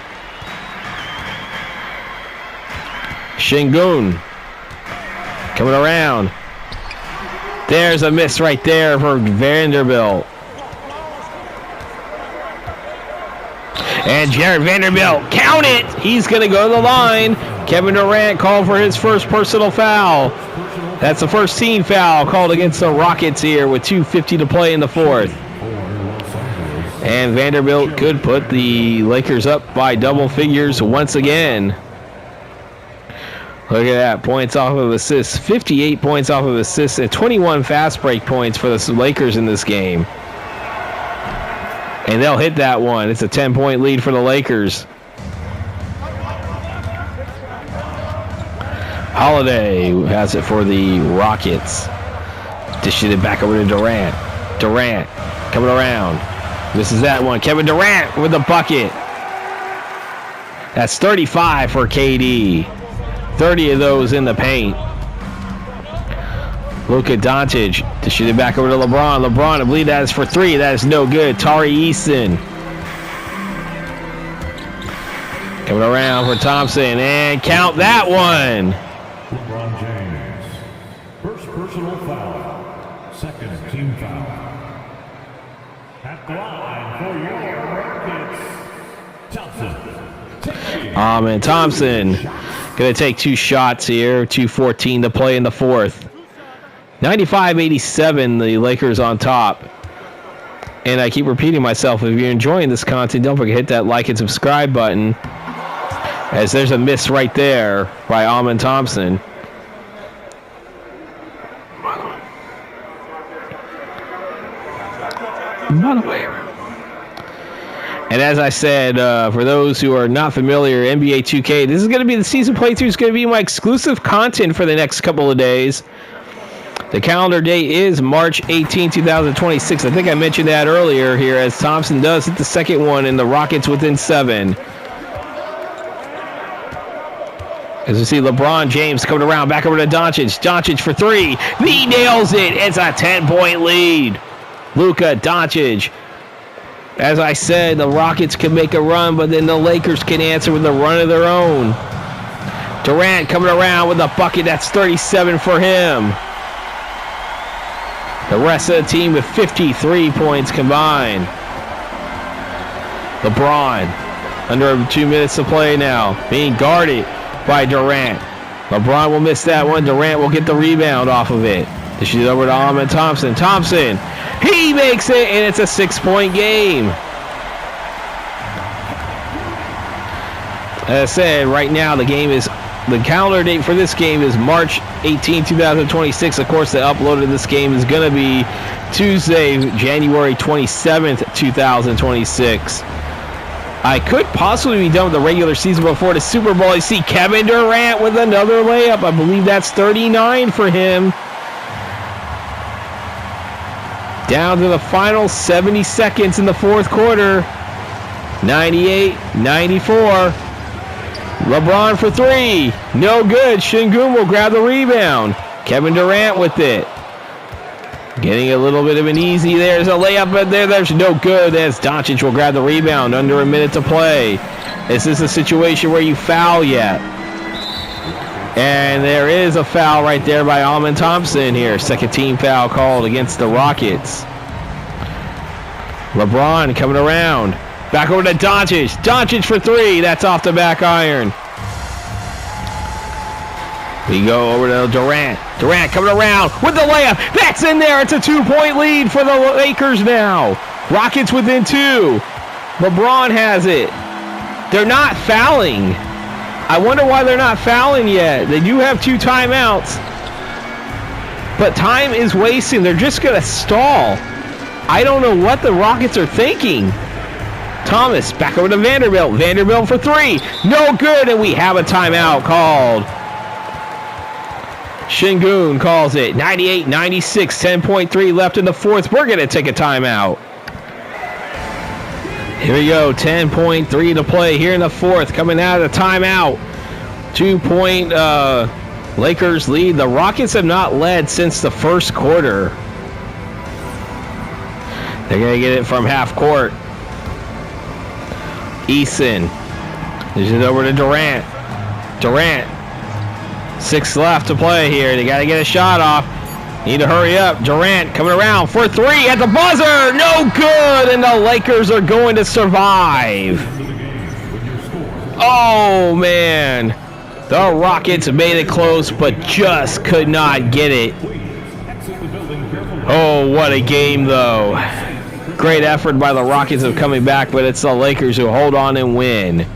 Şengün coming around. There's a miss right there for Vanderbilt. And Jared Vanderbilt, count it! He's going to go to the line. Kevin Durant called for his first personal foul. That's the first team foul called against the Rockets here with 2:50 to play in the fourth. And Vanderbilt could put the Lakers up by double figures once again. Look at that, points off of assists. 58 points off of assists and 21 fast break points for the Lakers in this game. And they'll hit that one. It's a 10-point lead for the Lakers. Holiday has it for the Rockets. Dishes it back over to Durant. Durant coming around. Misses that one. Kevin Durant with the bucket. That's 35 for KD. 30 of those in the paint. Luka Doncic dishes it back over to LeBron. LeBron, I believe that is for 3. That is no good. Tari Eason coming around for Thompson, and count that one. LeBron James. First personal foul. Second team foul. At the line for your Rockets, Thompson. And Thompson going to take 2 shots here. 2:14 to play in the fourth. 95-87, the Lakers on top. And I keep repeating myself, if you're enjoying this content, don't forget to hit that like and subscribe button, as there's a miss right there by Amen Thompson. By the way. And as I said, for those who are not familiar, NBA 2K, this is going to be the season playthrough. Is going to be my exclusive content for the next couple of days. The calendar date is March 18, 2026. I think I mentioned that earlier here, as Thompson does hit the second one and the Rockets within 7. As we see LeBron James coming around, back over to Doncic. Doncic for 3. He nails it. It's a 10-point lead. Luka Doncic. As I said, the Rockets can make a run, but then the Lakers can answer with a run of their own. Durant coming around with a bucket. That's 37 for him. The rest of the team with 53 points combined. LeBron, under 2 minutes to play now, being guarded by Durant. LeBron will miss that one. Durant will get the rebound off of it. This is over to Amen Thompson. Thompson, he makes it, and it's a 6-point game. As I said, right now the calendar date for this game is March 18, 2026. Of course, the upload of this game is going to be Tuesday, January 27th, 2026. I could possibly be done with the regular season before the Super Bowl. I see Kevin Durant with another layup. I believe that's 39 for him. Down to the final 70 seconds in the fourth quarter. 98-94. LeBron for 3. No good. Şengün will grab the rebound. Kevin Durant with it. Getting a little bit of an easy. There's a layup in there. There's no good. As Doncic will grab the rebound. Under a minute to play. Is this a situation where you foul yet? And there is a foul right there by Amen Thompson here. Second team foul called against the Rockets. LeBron coming around. Back over to Doncic. Doncic for three. That's off the back iron. We go over to Durant. Durant coming around with the layup. That's in there. It's a 2-point lead for the Lakers now. Rockets within two. LeBron has it. They're not fouling. I wonder why they're not fouling yet. They do have 2 timeouts. But time is wasting. They're just going to stall. I don't know what the Rockets are thinking. Thomas back over to Vanderbilt. Vanderbilt for three. No good, and we have a timeout called. Şengün calls it. 98-96, 10.3 left in the fourth. We're going to take a timeout. Here we go, 10.3 to play here in the fourth. Coming out of the timeout. 2-point Lakers lead. The Rockets have not led since the first quarter. They're going to get it from half court. Eason. This is over to Durant. Durant. 6 left to play here. They got to get a shot off. Need to hurry up. Durant coming around for three at the buzzer. No good, and the Lakers are going to survive. Oh, man. The Rockets made it close, but just could not get it. Oh, what a game, though. Great effort by the Rockets of coming back, but it's the Lakers who hold on and win.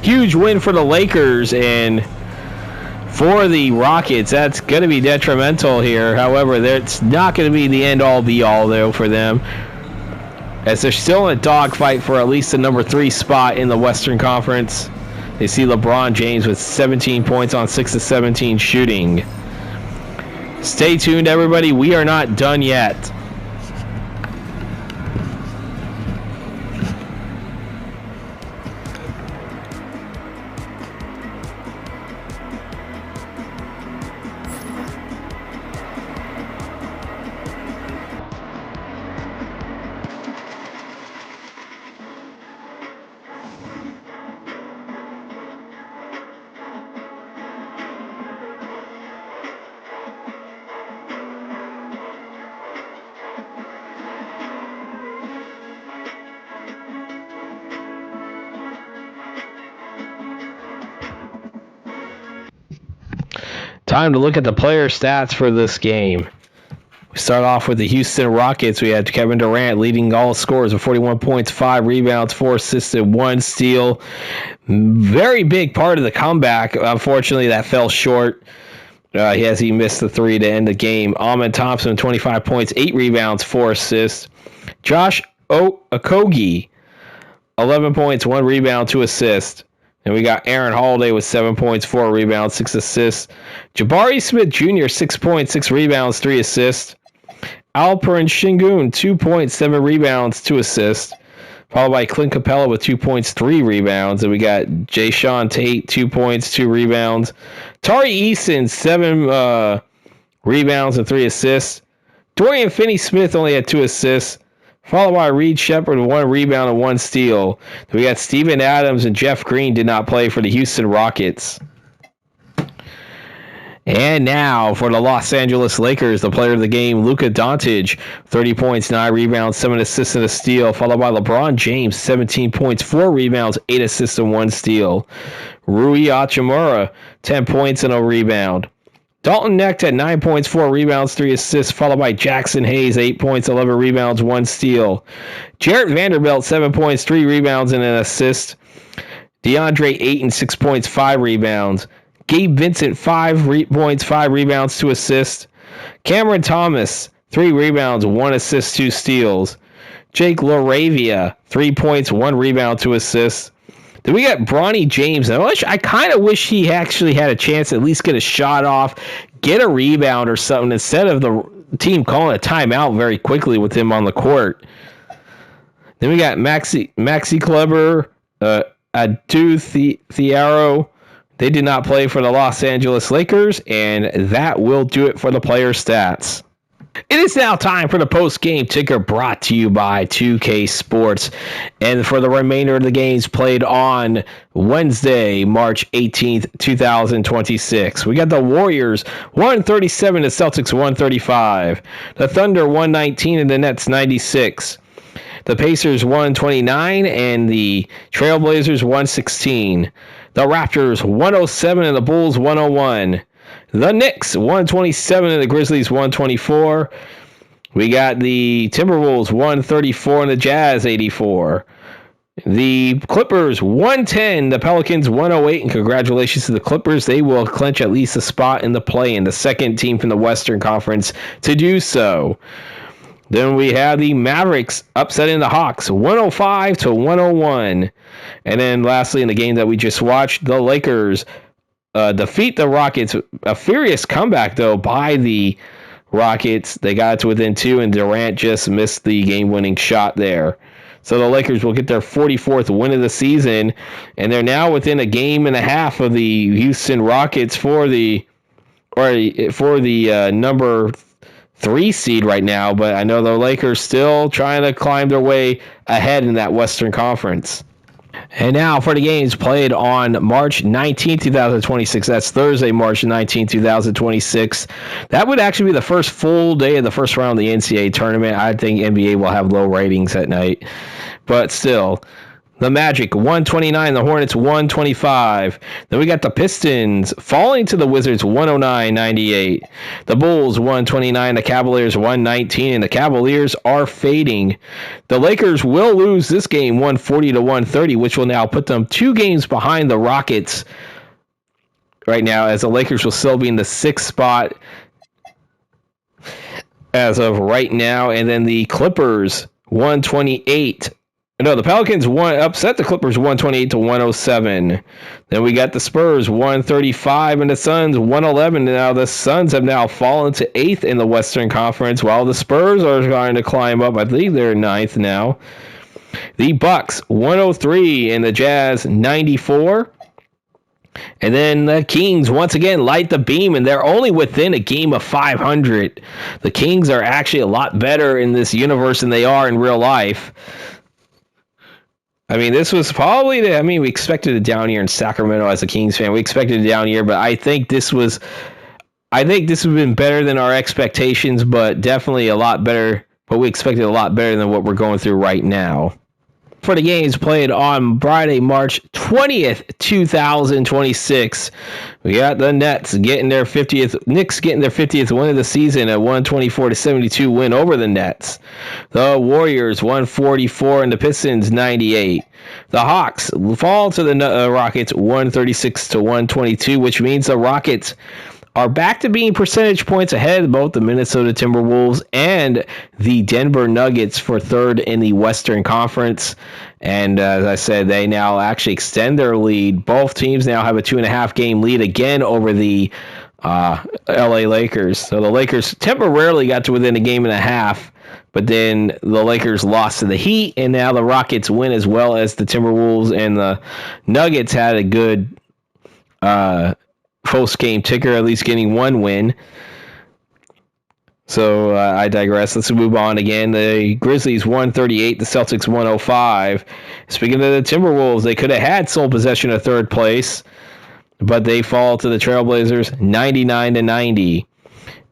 Huge win for the Lakers, and for the Rockets, that's going to be detrimental here. However, it's not going to be the end-all, be-all, though, for them, as they're still in a dogfight for at least the number 3 spot in the Western Conference. They see LeBron James with 17 points on 6 of 17 shooting. Stay tuned, everybody. We are not done yet. Time to look at the player stats for this game. We start off with the Houston Rockets. We had Kevin Durant leading all scores with 41 points, 5 rebounds, 4 assists, and 1 steal. Very big part of the comeback. Unfortunately, that fell short. He missed the 3 to end the game. Amen Thompson, 25 points, 8 rebounds, 4 assists. Josh Okogie, 11 points, 1 rebound, 2 assists. And we got Aaron Holiday with 7 points, 4 rebounds, 6 assists. Jabari Smith Jr., 6 points, 6 rebounds, 3 assists. Alperen Şengün, 2 points, 7 rebounds, 2 assists. Followed by Clint Capella with 2 points, 3 rebounds. And we got Jae'Sean Tate, 2 points, 2 rebounds. Tari Eason, 7 rebounds and 3 assists. Dorian Finney-Smith only had 2 assists. Followed by Reed Shepherd with 1 rebound and 1 steal. Then we got Steven Adams and Jeff Green did not play for the Houston Rockets. And now for the Los Angeles Lakers, the player of the game, Luka Doncic, 30 points, 9 rebounds, 7 assists and a steal. Followed by LeBron James, 17 points, 4 rebounds, 8 assists and 1 steal. Rui Hachimura, 10 points and a rebound. Dalton Knecht had 9 points, 4 rebounds, 3 assists, followed by Jackson Hayes, 8 points, 11 rebounds, 1 steal. Jarrett Vanderbilt, 7 points, 3 rebounds, and an assist. DeAndre Ayton, 6 points, 5 rebounds. Gabe Vincent, 5 points, 5 rebounds, 2 assists. Cameron Thomas, 3 rebounds, 1 assist, 2 steals. Jake LaRavia, 3 points, 1 rebound, 2 assists. Then we got Bronny James. I kind of wish he actually had a chance to at least get a shot off, get a rebound or something, instead of the team calling a timeout very quickly with him on the court. Then we got Maxi Kleber, Adu Thiaro. They did not play for the Los Angeles Lakers, and that will do it for the player stats. It is now time for the post-game ticker brought to you by 2K Sports. And for the remainder of the games played on Wednesday, March 18th, 2026. We got the Warriors 137 to Celtics 135. The Thunder 119 and the Nets 96. The Pacers 129 and the Trailblazers 116. The Raptors 107 and the Bulls 101. The Knicks 127 and the Grizzlies 124. We got the Timberwolves 134 and the Jazz 84. The Clippers 110, the Pelicans 108, and congratulations to the Clippers. They will clinch at least a spot in the play-in, the second team from the Western Conference to do so. Then we have the Mavericks upsetting the Hawks 105 to 101. And then lastly, in the game that we just watched, the Lakers defeat the Rockets. A furious comeback, though, by the Rockets. They got to within 2, and Durant just missed the game-winning shot there. So the Lakers will get their 44th win of the season, and they're now within a game and a half of the Houston Rockets for the number 3 seed right now. But I know the Lakers still trying to climb their way ahead in that Western Conference. And now for the games played on March 19, 2026. That's Thursday, March 19, 2026. That would actually be the first full day of the first round of the NCAA tournament. I think NBA will have low ratings at night. But still, the Magic 129, the Hornets 125. Then we got the Pistons falling to the Wizards 109-98. The Bulls 129, the Cavaliers 119, and the Cavaliers are fading. The Lakers will lose this game 140 to 130, which will now put them 2 games behind the Rockets right now, as the Lakers will still be in the 6th spot as of right now. And then the Clippers 128. No, the Pelicans upset the Clippers 128 to 107. Then we got the Spurs 135 and the Suns 111. Now the Suns have now fallen to 8th in the Western Conference, while the Spurs are trying to climb up. I think they're 9th now. The Bucks 103 and the Jazz 94. And then the Kings once again light the beam, and they're only within a game of 500. The Kings are actually a lot better in this universe than they are in real life. I mean, this was probably we expected a down year in Sacramento as a Kings fan. We expected a down year, but I think this would have been better than our expectations, but definitely a lot better. But we expected a lot better than what we're going through right now. For the games played on Friday, March 20th, 2026, we got the Knicks getting their 50th win of the season, a 124-72 win over the Nets. The Warriors 144 and the Pistons 98. The Hawks fall to the Rockets 136 to 122, which means the Rockets are back to being percentage points ahead of both the Minnesota Timberwolves and the Denver Nuggets for 3rd in the Western Conference. And as I said, they now actually extend their lead. Both teams now have a 2.5 game lead again over the LA Lakers. So the Lakers temporarily got to within a game and a half, but then the Lakers lost to the Heat, and now the Rockets win as well as the Timberwolves, and the Nuggets had a good post-game ticker, at least getting 1 win. So I digress. Let's move on again. The Grizzlies 138, the Celtics 105. Speaking of the Timberwolves, they could have had sole possession of 3rd place, but they fall to the Trailblazers 99-90.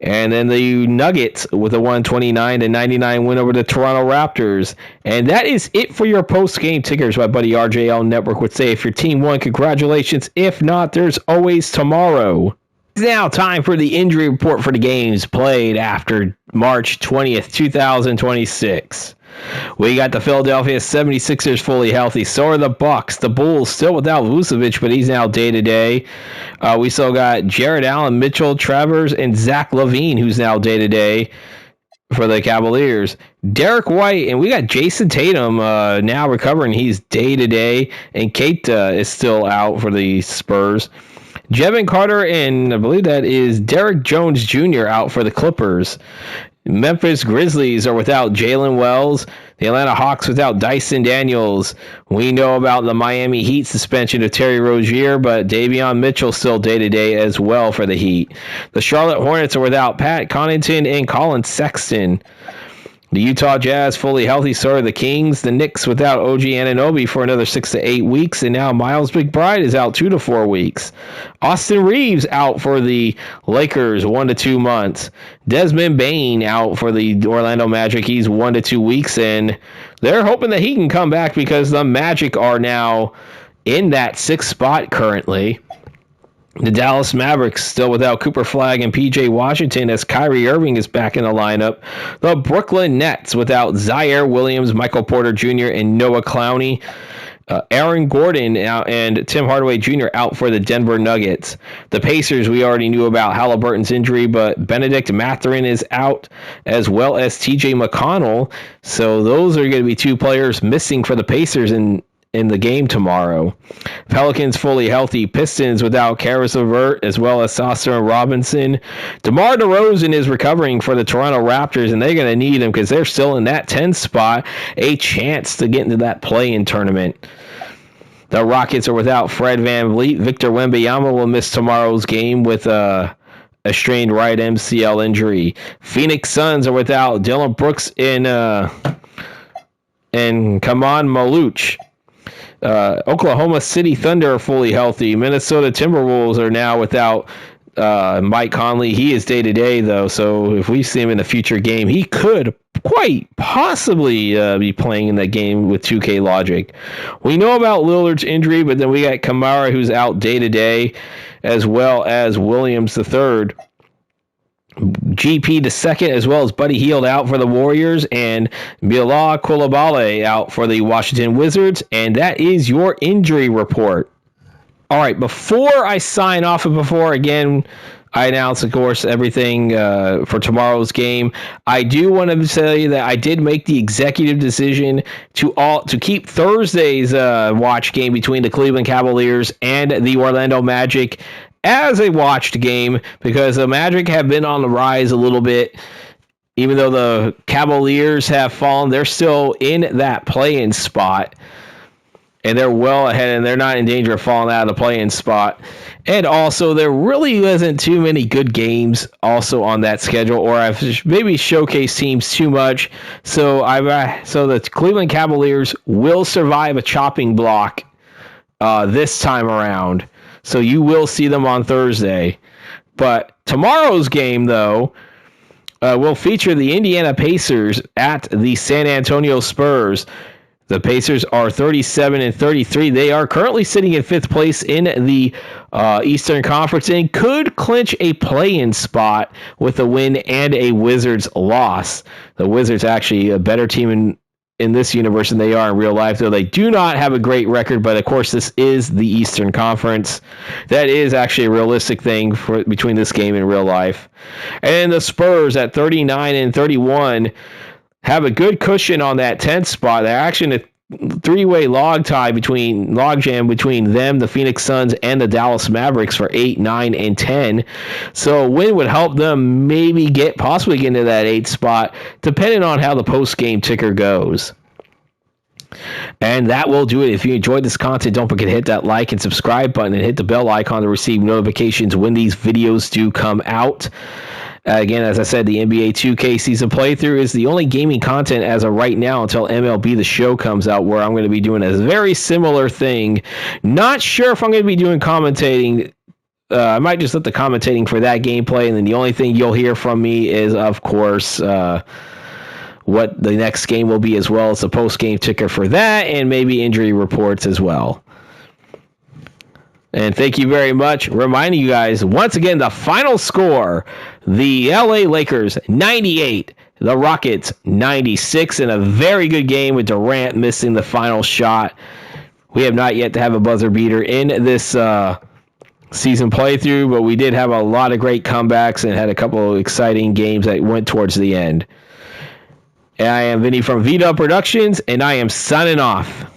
And then the Nuggets with a 129-99 win over the Toronto Raptors. And that is it for your post-game tickers. My buddy RJL Network would say, if your team won, congratulations. If not, there's always tomorrow. It's now time for the injury report for the games played after March 20th, 2026. We got the Philadelphia 76ers fully healthy. So are the Bucks. The Bulls still without Vucevic, but he's now day-to-day. We still got Jared Allen, Mitchell Travers, and Zach LaVine, who's now day-to-day for the Cavaliers. Derek White, and we got Jason Tatum now recovering. He's day-to-day. And Keita is still out for the Spurs. Jevon Carter and I believe that is Derek Jones Jr. out for the Clippers. Memphis Grizzlies are without Jalen Wells. The Atlanta Hawks without Dyson Daniels. We know about the Miami Heat suspension of Terry Rozier, but Davion Mitchell still day-to-day as well for the Heat. The Charlotte Hornets are without Pat Connaughton and Colin Sexton. The Utah Jazz fully healthy, so are the Kings. The Knicks without OG Anunoby for another 6 to 8 weeks, and now Miles McBride is out 2 to 4 weeks. Austin Reeves out for the Lakers 1 to 2 months. Desmond Bane out for the Orlando Magic. He's 1 to 2 weeks, and they're hoping that he can come back because the Magic are now in that 6th spot currently. The Dallas Mavericks still without Cooper Flagg and P.J. Washington as Kyrie Irving is back in the lineup. The Brooklyn Nets without Zaire Williams, Michael Porter Jr., and Noah Clowney. Aaron Gordon out and Tim Hardaway Jr. out for the Denver Nuggets. The Pacers, we already knew about Halliburton's injury, but Benedict Mathurin is out, as well as TJ McConnell. So those are going to be 2 players missing for the Pacers in the game tomorrow. Pelicans fully healthy. Pistons without Karis LeVert as well as Sasser and Robinson. DeMar DeRozan is recovering for the Toronto Raptors, and they're going to need him because they're still in that 10 spot, a chance to get into that play-in tournament. The Rockets are without Fred VanVleet. Victor Wembanyama will miss tomorrow's game with a strained right MCL injury. Phoenix Suns are without Dylan Brooks and Kaman Maluch. Oklahoma City Thunder are fully healthy. Minnesota Timberwolves are now without Mike Conley. He is day-to-day, though, so if we see him in a future game, he could quite possibly be playing in that game with 2K Logic. We know about Lillard's injury, but then we got Kamara, who's out day-to-day, as well as Williams III. GP the second, as well as Buddy Hield out for the Warriors, and Bilal Coulibaly out for the Washington Wizards, and that is your injury report. All right, before I sign off and before, again, I announce, of course, everything for tomorrow's game, I do want to tell you that I did make the executive decision to keep Thursday's watch game between the Cleveland Cavaliers and the Orlando Magic as a watched game, because the Magic have been on the rise a little bit. Even though the Cavaliers have fallen, they're still in that play-in spot, and they're well ahead, and they're not in danger of falling out of the play-in spot. And also, there really wasn't too many good games also on that schedule, or I've maybe showcased teams too much. So the Cleveland Cavaliers will survive a chopping block this time around. So you will see them on Thursday. But tomorrow's game, though, will feature the Indiana Pacers at the San Antonio Spurs. The Pacers are 37-33. They are currently sitting in 5th place in the Eastern Conference and could clinch a play-in spot with a win and a Wizards loss. The Wizards actually a better team in this universe than they are in real life, though they do not have a great record, but of course this is the Eastern Conference. That is actually a realistic thing between this game and real life. And the Spurs at 39-31 have a good cushion on that 10th spot. They're actually in a 3-way logjam between them, the Phoenix Suns, and the Dallas Mavericks for 8, 9, and 10. So a win would help them maybe possibly get into that 8th spot, depending on how the post-game ticker goes. And that will do it. If you enjoyed this content, don't forget to hit that like and subscribe button and hit the bell icon to receive notifications when these videos do come out. Again, as I said, the NBA 2K season playthrough is the only gaming content as of right now until MLB The Show comes out, where I'm going to be doing a very similar thing. Not sure if I'm going to be doing commentating. I might just let the commentating for that gameplay, and then the only thing you'll hear from me is, of course, what the next game will be, as well as the post-game ticker for that, and maybe injury reports as well. And thank you very much. Reminding you guys, once again, the final score, the LA Lakers 98, the Rockets 96, in a very good game with Durant missing the final shot. We have not yet to have a buzzer beater in this season playthrough, but we did have a lot of great comebacks and had a couple of exciting games that went towards the end. And I am Vinny from VDub Productions, and I am signing off.